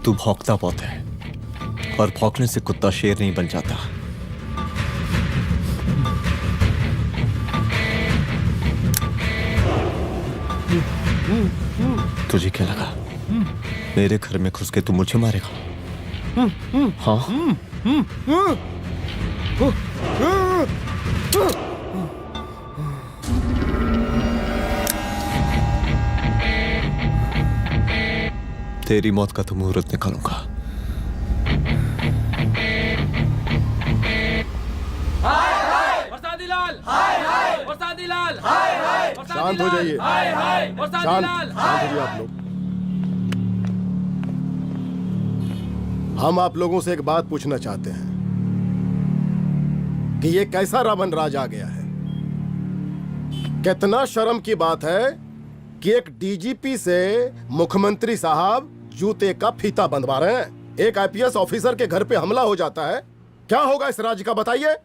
तू भौंकता बहुत है, और भौंकने से कुत्ता शेर नहीं बन जाता। तुझे क्या लगा मेरे घर में घुस के तू मुझे मारेगा? हाँ? तेरी मौत का तो मुहूर्त निकालूंगा। शांत हो जाइए। शांत हो जाइए आप लोग। हम आप लोगों से एक बात पूछना चाहते हैं कि ये कैसा रावण राज आ गया है। कितना शर्म की बात है कि एक डीजीपी से मुख्यमंत्री साहब जूते का फीता बंधवा रहे हैं। एक आईपीएस ऑफिसर के घर पे हमला हो जाता है, क्या होगा इस राज्य का बताइए?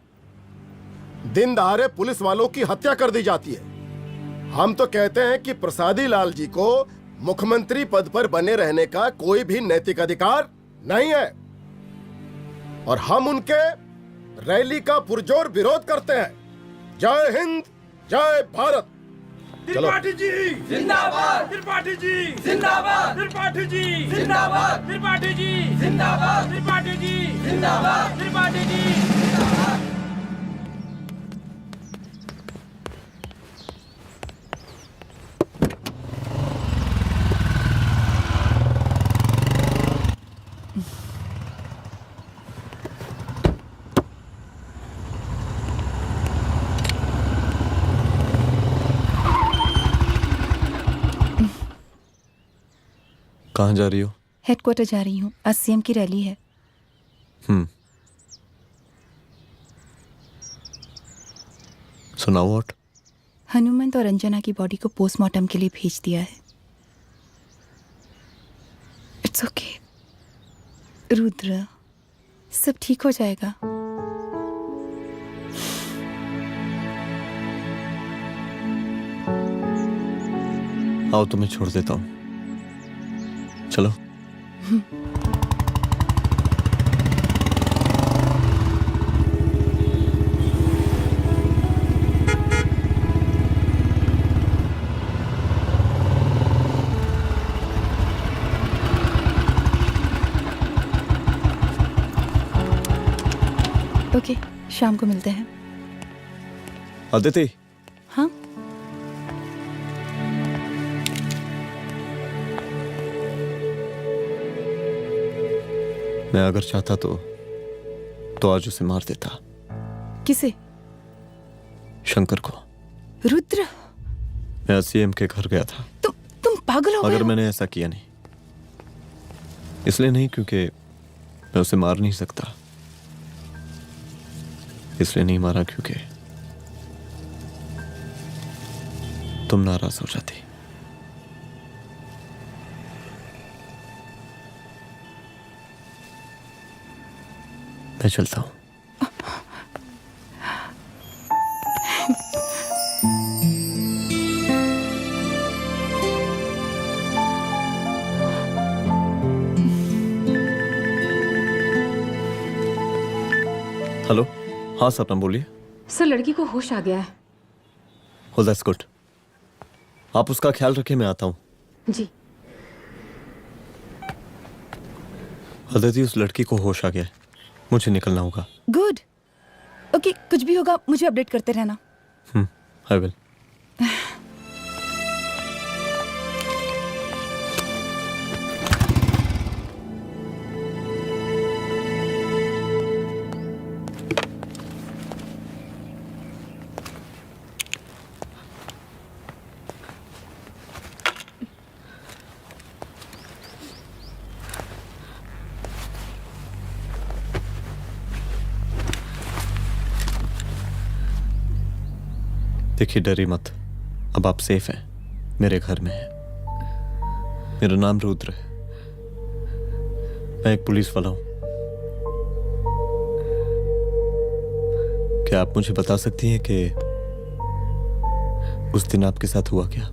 दिन दहाड़े पुलिस वालों की हत्या कर दी जाती है। हम तो कहते हैं कि प्रसादी लाल जी को मुख्यमंत्री पद पर बने रहने का कोई भी नैतिक अधिकार नहीं है, और हम उनके रैली का पुरजोर विरोध करते हैं। जय हिंद, जय भारत। त्रिपाठी जी जिंदाबाद, त्रिपाठी जी जिंदाबाद, त्रिपाठी जी जिंदाबाद, त्रिपाठी जी जिंदाबाद, त्रिपाठी जी जिंदाबाद, त्रिपाठी जी जिंदाबाद। कहाँ जा रही हो? हेडक्वार्टर जा रही हूँ, आज सीएम की रैली है। सुनाओ। व्हाट? हनुमंत और अंजना की बॉडी को पोस्टमार्टम के लिए भेज दिया है। इट्स ओके रुद्र, सब ठीक हो जाएगा। आओ तुम्हें छोड़ देता हूँ, चलो। ओके, शाम को मिलते हैं। अदिति। हाँ? मैं अगर चाहता तो आज उसे मार देता। किसे? शंकर को। रुद्र, मैं सीएम के घर गया था। तुम पागल हो गए? मगर मैंने ऐसा किया नहीं, इसलिए नहीं क्योंकि मैं उसे मार नहीं सकता, इसलिए नहीं मारा क्योंकि तुम नाराज हो जाती। मैं चलता हूं। हेलो। हाँ सपना बोलिए। सर, लड़की को होश आ गया है। Oh, that's good. आप उसका ख्याल रखिए, मैं आता हूँ। जी। अदिति, उस लड़की को होश आ गया है, मुझे निकलना होगा। गुड। ओके, कुछ भी होगा मुझे अपडेट करते रहना। I will. देखिए, डरी मत, अब आप सेफ हैं, मेरे घर में हैं। मेरा नाम रुद्र है, मैं एक पुलिस वाला हूं। क्या आप मुझे बता सकती हैं कि उस दिन आपके साथ हुआ क्या?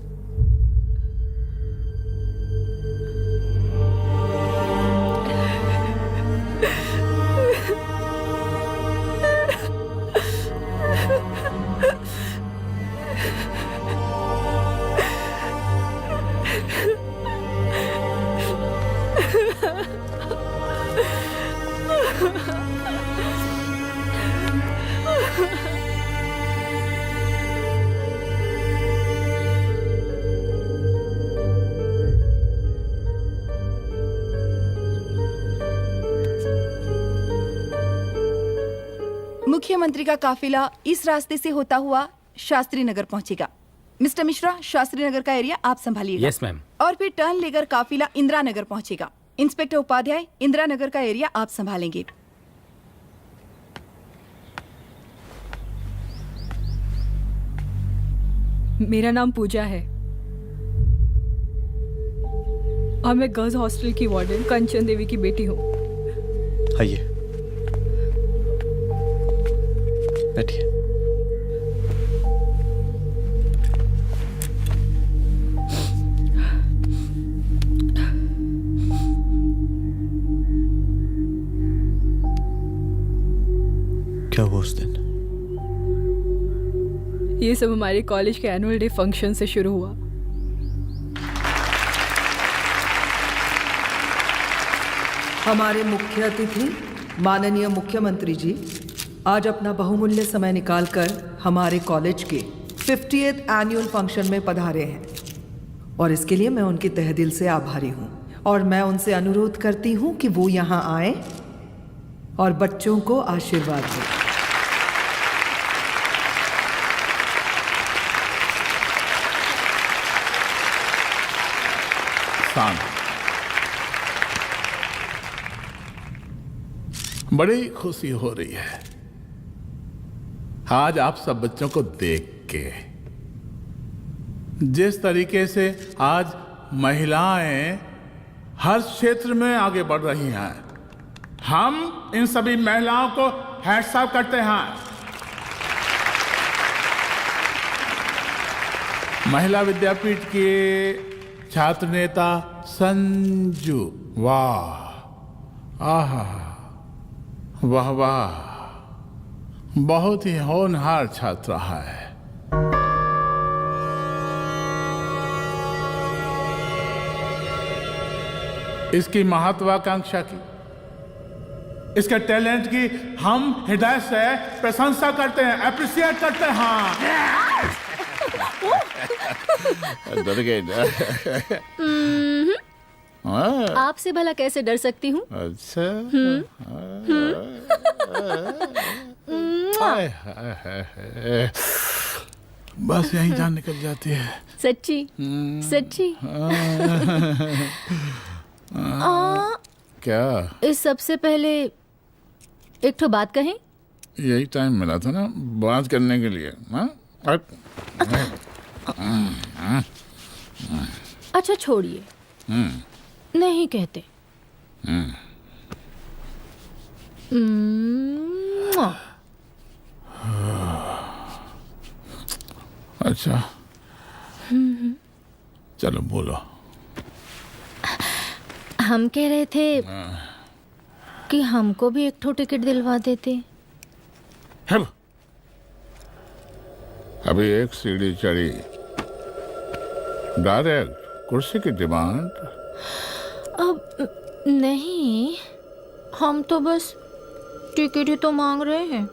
मुख्यमंत्री का काफिला इस रास्ते से होता हुआ शास्त्री नगर पहुंचेगा। मिस्टर मिश्रा, शास्त्री नगर का एरिया आप संभालिएगा। Yes ma'am. और फिर टर्न लेकर काफिला इंदिरा नगर पहुंचेगा। इंस्पेक्टर उपाध्याय, इंदिरा नगर का एरिया आप संभालेंगे। मेरा नाम पूजा है और मैं गर्ल्स हॉस्टल की वार्डन कंचन देवी की बेटी हूँ। आइए, बैठिए। क्या हुआ उस दिन? ये सब हमारे कॉलेज के एनुअल डे फंक्शन से शुरू हुआ। हमारे मुख्य अतिथि माननीय मुख्यमंत्री जी आज अपना बहुमूल्य समय निकालकर हमारे कॉलेज के 50th एनुअल फंक्शन में पधारे हैं और इसके लिए मैं उनके तहे दिल से आभारी हूँ और मैं उनसे अनुरोध करती हूँ कि वो यहाँ आए और बच्चों को आशीर्वाद दें। बड़ी खुशी हो रही है आज आप सब बच्चों को देख के। जिस तरीके से आज महिलाएं हर क्षेत्र में आगे बढ़ रही हैं, हम इन सभी महिलाओं को हैट्स ऑफ करते हैं। महिला विद्यापीठ के छात्र नेता संजू, वाह, आहा, वाह वाह, बहुत ही होनहार छात्रा है। इसकी महत्वाकांक्षा की, इसके टैलेंट की हम हृदय से प्रशंसा करते हैं, अप्रिशिएट करते हैं। डर गए ना? आपसे भला कैसे डर सकती हूँ? अच्छा। बस यही जान निकल जाती है। सच्ची सच्ची। क्या? इस सबसे पहले एक ठो बात कहें? यही टाइम मिला था ना बात करने के लिए। अच्छा छोड़िए, नहीं कहते। अच्छा चलो बोलो। हम कह रहे थे कि हमको भी एक ठो टिकट दिलवा देते। हम अभी एक सीढ़ी चढ़ी, डायरेक्ट कुर्सी की डिमांड। अब नहीं, हम तो बस टिकट ही तो मांग रहे हैं।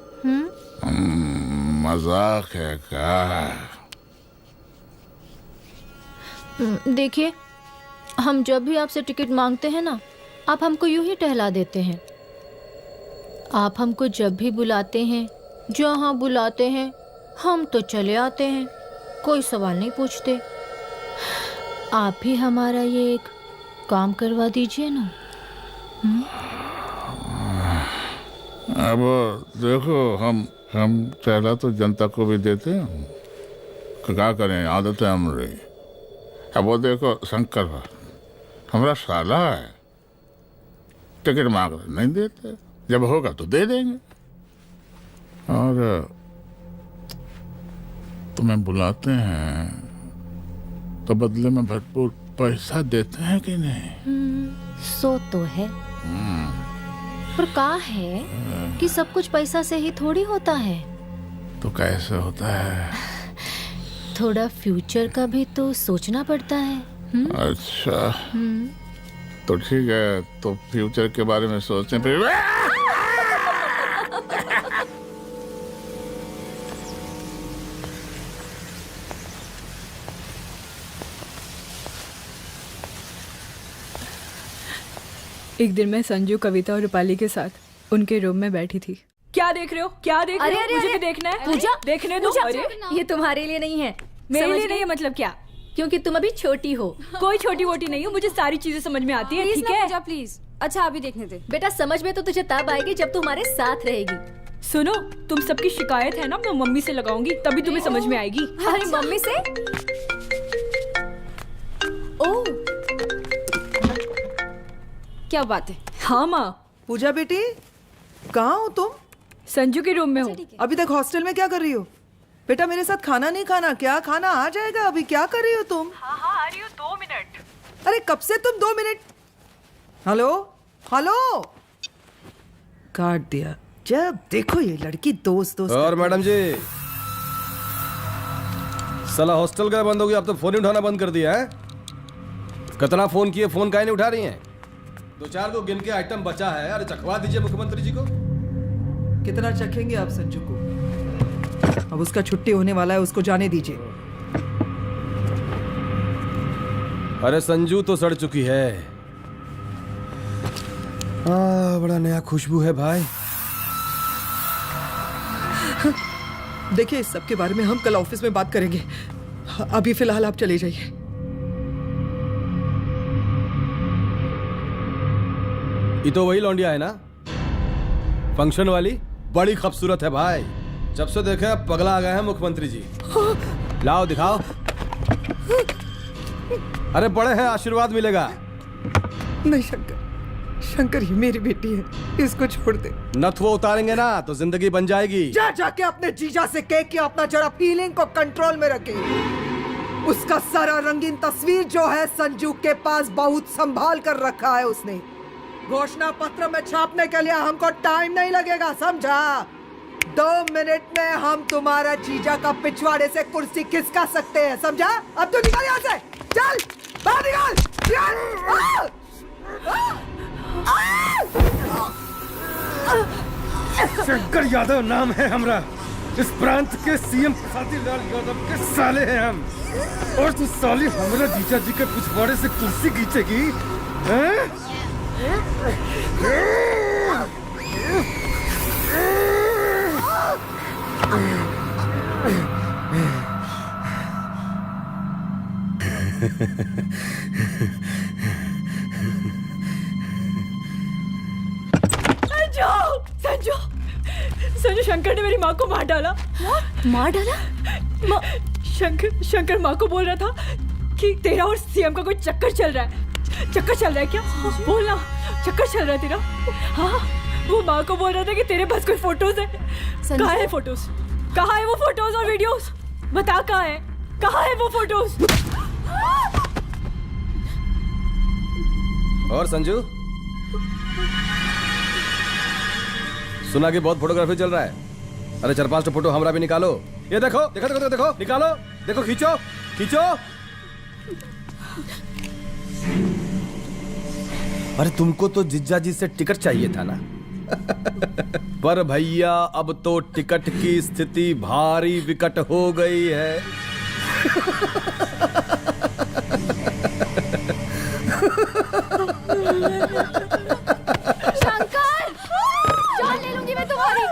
मजाक है क्या? देखिए, हम जब भी आपसे टिकट मांगते हैं ना, आप हमको यूं ही टहला देते हैं। आप हमको जब भी बुलाते हैं, जहाँ बुलाते हैं, हम तो चले आते हैं, कोई सवाल नहीं पूछते। आप भी हमारा ये एक काम करवा दीजिए ना। अब देखो, हम टहला तो जनता को भी देते हैं, क्या करें, आदत है हमारी। अब वो देखो शंकर हमारा साला है, टिकट मांग रहे नहीं देते, जब होगा तो दे देंगे। और तुम्हें बुलाते हैं तो बदले में भरपूर पैसा देते हैं कि नहीं? सो तो है, पर का है कि सब कुछ पैसा से ही थोड़ी होता है। तो कैसे होता है? थोड़ा फ्यूचर का भी तो सोचना पड़ता है। अच्छा तो ठीक है, तो फ्यूचर के बारे में सोचते हैं फिर। एक दिन मैं संजू, कविता और रूपाली के साथ उनके रूम में बैठी थी। क्या देख रहे हो? क्या देख रहे हो? मुझे भी देखना है। पूजा, देखने दो। अरे ये तुम्हारे लिए नहीं है। मेरे लिए नहीं है मतलब क्या? क्योंकि तुम अभी छोटी हो। कोई छोटी वोटी नहीं हो, मुझे सारी चीजें समझ में आती है। ठीक है पूजा प्लीज। अच्छा अभी देखने दे। बेटा समझ में तो तुझे तब आएगी जब तू हमारे साथ रहेगी। सुनो, तुम सबकी शिकायत है ना, मैं मम्मी से लगाऊंगी, तभी तुम्हें समझ में आएगी। अरे मम्मी से? ओह क्या बात है। हाँ माँ। पूजा बेटी कहाँ हो तुम? संजू के रूम में हूँ। अभी तक हॉस्टल में क्या कर रही हो? बेटा मेरे साथ खाना नहीं खाना क्या? खाना आ जाएगा, अभी क्या कर रही हो तुम? हाँ आ रही हूँ, 2 मिनट। अरे कब से तुम 2 मिनट? हेलो हेलो, काट दिया। जब देखो ये लड़की दोस्त दोस्त। और मैडम जी, साला हॉस्टल का बंद हो गया, अब तो फोन ही उठाना बंद कर दिया है। कितना फोन किए, फोन काहे नहीं उठा रही हैं? 2-4 को गिन के आइटम बचा है, अरे चखवा दीजिए मुख्यमंत्री जी को। कितना चखेंगे आप संजू को? अब उसका छुट्टी होने वाला है, उसको जाने दीजिए। अरे संजू तो सड़ चुकी है। बड़ा नया खुशबू है भाई। देखिए इस सब के बारे में हम कल ऑफिस में बात करेंगे, अभी फिलहाल आप चले जाइए। ये तो वही लौंडिया है ना, फंक्शन वाली? बड़ी खूबसूरत है भाई, जब से देखे पगला आ गए हैं मुख्यमंत्री जी। लाओ दिखाओ। अरे बड़े हैं, आशीर्वाद मिलेगा। नहीं शंकर, शंकर ये मेरी बेटी है, इसको छोड़ दे। नथ वो उतारेंगे ना तो जिंदगी बन जाएगी। जा जाके अपने जीजा से कह के अपना जरा फीलिंग को कंट्रोल में रखे। उसका सारा रंगीन तस्वीर जो है संजू के पास बहुत संभाल कर रखा है उसने। घोषणा पत्र में छापने के लिए हमको टाइम नहीं लगेगा, समझा? 2 मिनट में हम तुम्हारा जीजा का पिछवाड़े से कुर्सी खिसका सकते हैं, समझा? अब तो निकल यहाँ से, चल बाहर निकल। शंकर यादव नाम है हमरा, इस प्रांत के सीएम प्रसादी लाल यादव के साले हैं हम। और तू साली हमरा जीजा जी के पिछवाड़े से कुर्सी खींचेगी, हैं? संजू, संजू शंकर ने मेरी माँ को मार डाला। मार डाला? शंकर माँ को बोल रहा था कि तेरा और सीएम का कोई चक्कर चल रहा है। चक्कर चल रहा है क्या? बोलना, चक्कर चल रहा है तेरा? हाँ, वो माँ को बोल रहा था कि तेरे पास कोई फोटोज है। कहाँ है फोटोज? कहाँ है वो फोटोज और वीडियोस? बता कहाँ है? कहाँ है वो फोटोज? और संजू, सुना कि बहुत फोटोग्राफी चल रहा है। अरे 4-5 फोटो हमरा भी निकालो। ये देखो देखो देखो देखो, निकालो, देखो, खींचो खींचो। अरे तुमको तो जिज्जा जी से टिकट चाहिए था ना। पर भैया अब तो टिकट की स्थिति भारी विकट हो गई है। शंकर, जान ले लूंगी मैं तुम्हारी।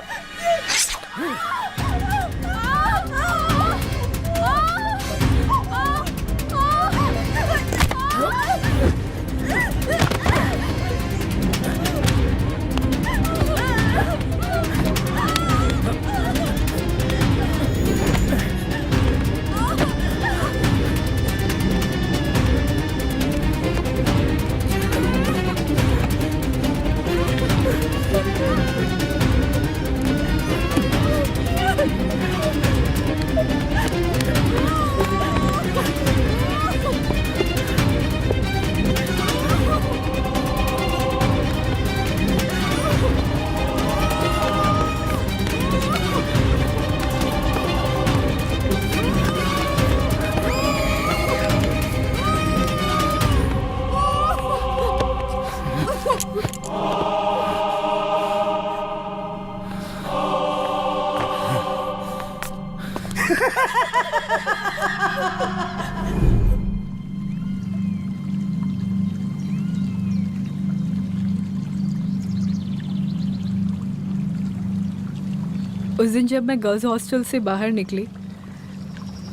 उस दिन जब मैं गर्ल्स हॉस्टल से बाहर निकली,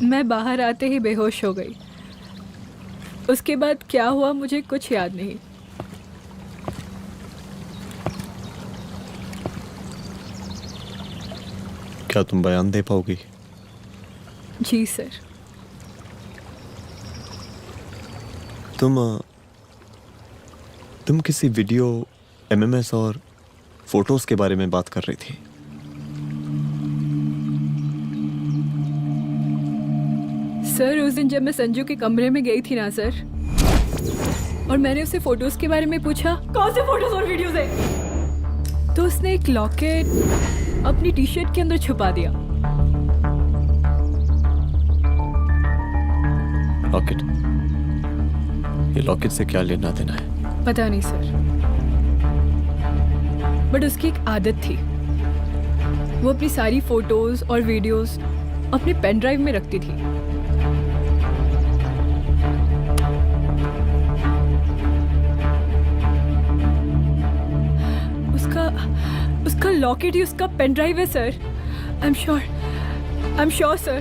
मैं बाहर आते ही बेहोश हो गई। उसके बाद क्या हुआ मुझे कुछ याद नहीं। क्या तुम बयान दे पाओगी? जी सर। तुम किसी वीडियो, एमएमएस और फोटोज के बारे में बात कर रही थी। सर उस दिन जब मैं संजू के कमरे में गई थी ना सर, और मैंने उसे फोटोज के बारे में पूछा, कौन से फोटोज और वीडियोज है, तो उसने एक लॉकेट अपनी टी शर्ट के अंदर छुपा दिया। लॉकेट? ये लॉकेट से क्या लेना देना है? पता नहीं सर, बट उसकी एक आदत थी, वो अपनी सारी फोटोज और वीडियोस अपने पेन ड्राइव में रखती थी। उसका लॉकेट ही उसका पेन ड्राइव है sir. I am sure sir.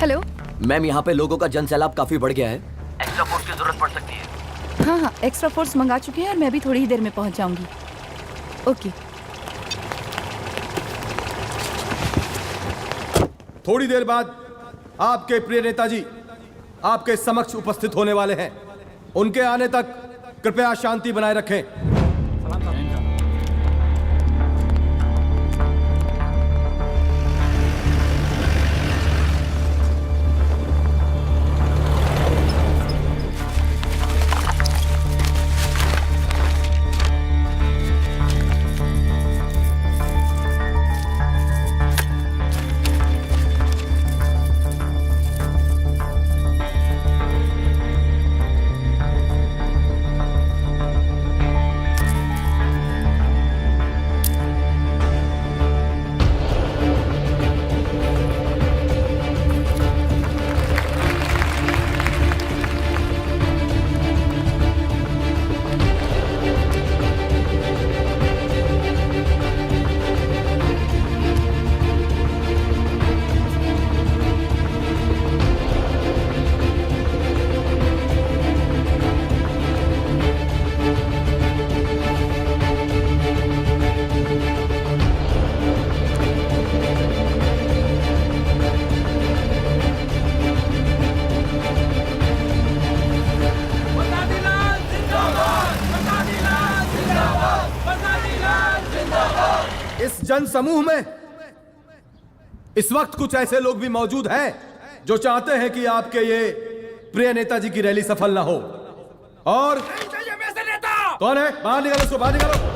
Hello ma'am, यहाँ पे लोगों का जन सैलाब काफी बढ़ गया है। एक्स्ट्रा फोर्स की जरूरत पड़ सकती है। हाँ हाँ, एक्स्ट्रा फोर्स मंगा चुके हैं और मैं भी थोड़ी ही देर में पहुंच जाऊंगी। ओके। थोड़ी देर बाद आपके प्रिय नेताजी आपके समक्ष उपस्थित होने वाले हैं। उनके आने तक कृपया शांति बनाए रखें। जन समूह में इस वक्त कुछ ऐसे लोग भी मौजूद हैं जो चाहते हैं कि आपके ये प्रिय नेताजी की रैली सफल ना हो। और कौन है? बाहर निकालो उसको, बाहर निकालो।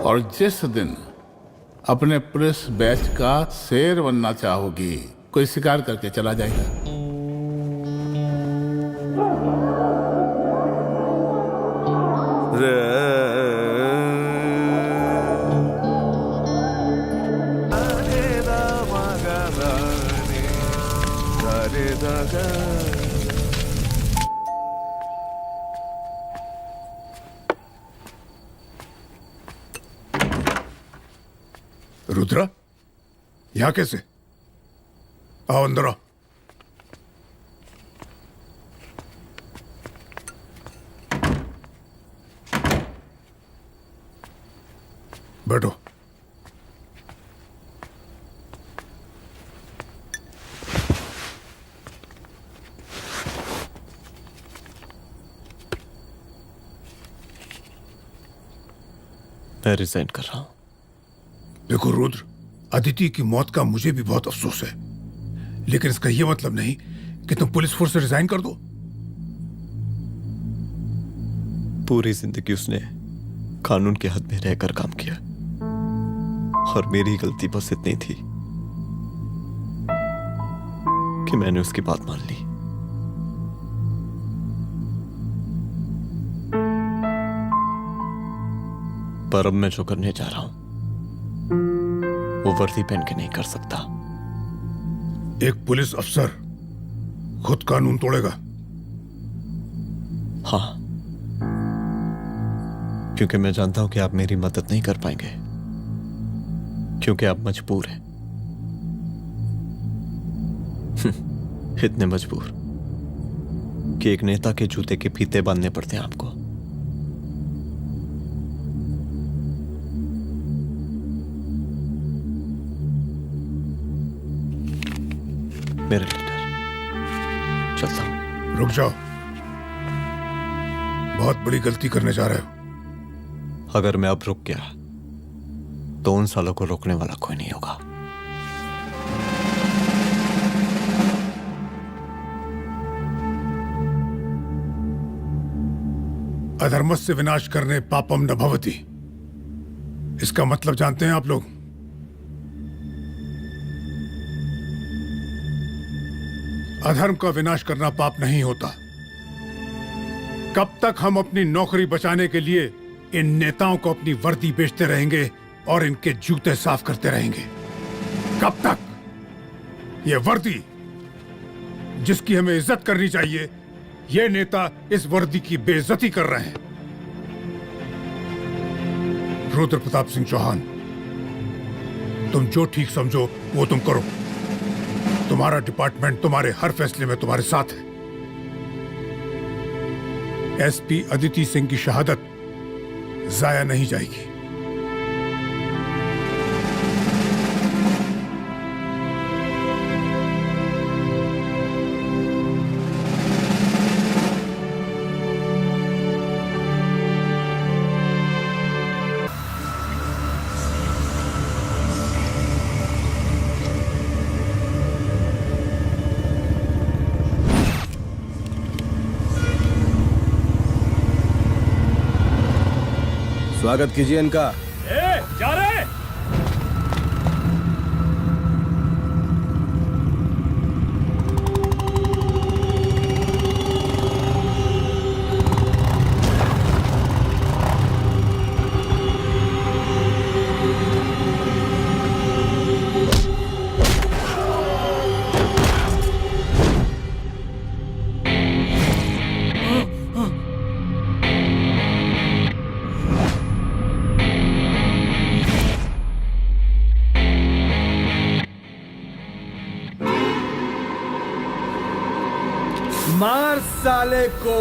और जिस दिन अपने पुलिस बैच का शेर बनना चाहोगी, कोई शिकार करके चला जाएगा। रुद्रा, यहाँ कैसे? आओ अंदर आओ। बैठो। मैं रिजाइन कर रहा हूं। देखो रुद्र, अदिति की मौत का मुझे भी बहुत अफसोस है, लेकिन इसका यह मतलब नहीं कि तुम पुलिस फोर्स से रिजाइन कर दो। पूरी जिंदगी उसने कानून के हद में रहकर काम किया और मेरी गलती बस इतनी थी कि मैंने उसकी बात मान ली। पर अब मैं जो करने जा रहा हूं वो वर्दी पहन के नहीं कर सकता। एक पुलिस अफसर खुद कानून तोड़ेगा? हाँ, क्योंकि मैं जानता हूं कि आप मेरी मदद नहीं कर पाएंगे, क्योंकि आप मजबूर हैं। इतने मजबूर कि एक नेता के जूते के फीते बांधने पड़ते हैं आपको। मेरे लीडर, चलता हूं। रुक जाओ, बहुत बड़ी गलती करने जा रहे हो। अगर मैं अब रुक गया तो उन सालों को रोकने वाला कोई नहीं होगा। अधर्मस्य विनाश करने पापम न भवति, इसका मतलब जानते हैं आप लोग? अधर्म का विनाश करना पाप नहीं होता। कब तक हम अपनी नौकरी बचाने के लिए इन नेताओं को अपनी वर्दी बेचते रहेंगे और इनके जूते साफ करते रहेंगे? कब तक? ये वर्दी जिसकी हमें इज्जत करनी चाहिए, ये नेता इस वर्दी की बेइज्जती कर रहे हैं। रुद्र प्रताप सिंह चौहान, तुम जो ठीक समझो वो तुम करो। तुम्हारा डिपार्टमेंट तुम्हारे हर फैसले में तुम्हारे साथ है। एसपी अदिति सिंह की शहादत जाया नहीं जाएगी। स्वागत कीजिए इनका। जा रहे। मार साले को।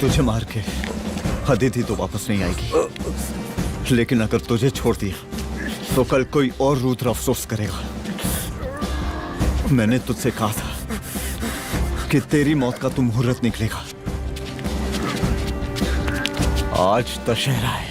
तुझे मार के अदिति तो वापस नहीं आएगी, लेकिन अगर तुझे छोड़ दिया तो कल कोई और रुद्र अफसोस करेगा। मैंने तुझसे कहा था कि तेरी मौत का तो मुहूर्त निकलेगा। आज दशहरा है।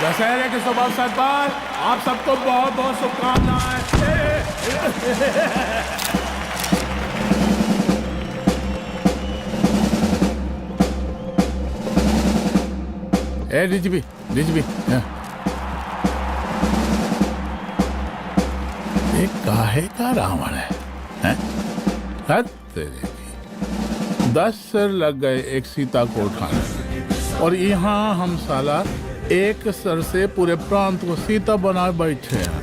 दशहरे के शुभ अवसर पर आप सबको बहुत बहुत शुभकामनाएं। ए डीजीपी ये काहे का रावण है? हद तेरे की। 10 सर लग गए एक सीता को उठाने और यहाँ हम साला एक सर से पूरे प्रांत को सीता बना बैठे हैं।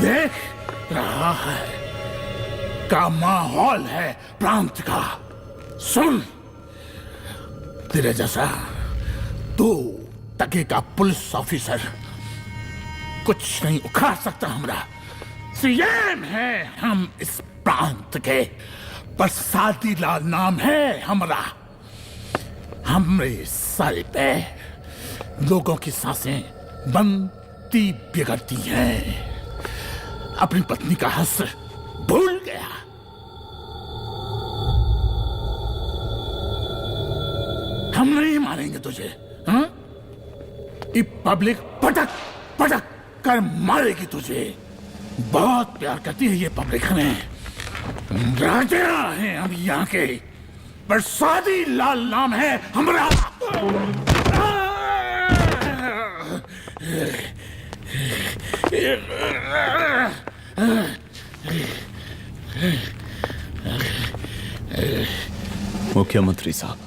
देख रहा है का माहौल है प्रांत का। सुन, तेरे जैसा 2 टके का पुलिस ऑफिसर कुछ नहीं उखाड़ सकता। हमरा सीएम है हम इस प्रांत के, प्रसादी लाल नाम है हमरा। हमरे सर पे लोगों की सांसें बनती बिगड़ती हैं। अपनी पत्नी का हंस भूल गया। हम नहीं मारेंगे तुझे। हाँ? ये पब्लिक पटक पटक कर मारेगी तुझे। बहुत प्यार करती है ये पब्लिक हमें। राजा हैं हम यहाँ के, प्रसादी लाल नाम है हमारा। मुख्यमंत्री साहब,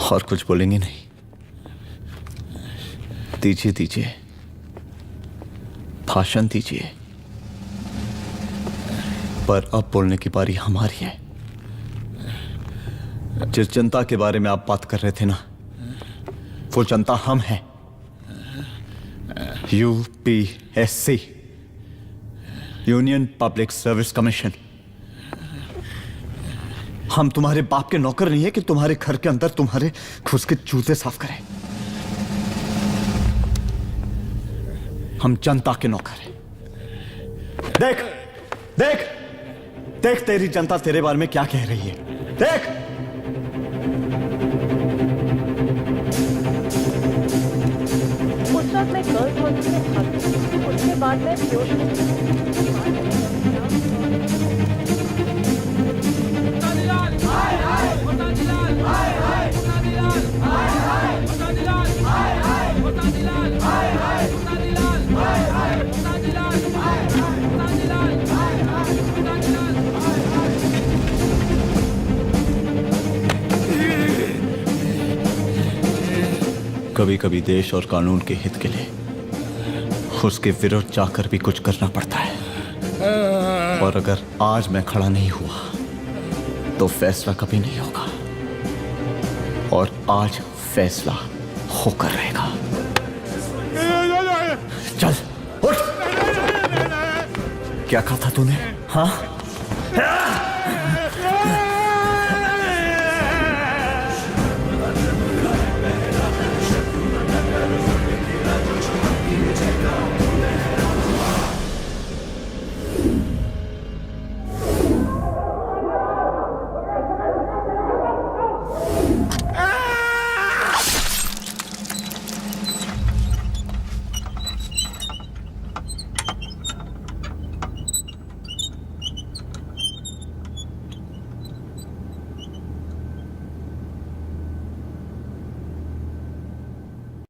और कुछ बोलेंगे नहीं? दीजिए भाषण दीजिए, पर अब बोलने की बारी हमारी है। जिस जनता के बारे में आप बात कर रहे थे ना, वो जनता हम हैं। UPSC, union public service commission. हम तुम्हारे बाप के नौकर नहीं है कि तुम्हारे घर के अंदर तुम्हारे घुस के जूते साफ करें। हम जनता के नौकर हैं। देख देख देख, तेरी जनता तेरे बारे में क्या कह रही है। देख, उस वक्त मैं गर्ल्स हॉस्टल में भागी, उसके बाद मैं कभी कभी देश और कानून के हित के लिए उसके विरुद्ध जाकर भी कुछ करना पड़ता है। और अगर आज मैं खड़ा नहीं हुआ तो फैसला कभी नहीं होगा, और आज फैसला होकर रहेगा। चल उठ। क्या कहा था तूने? हाँ,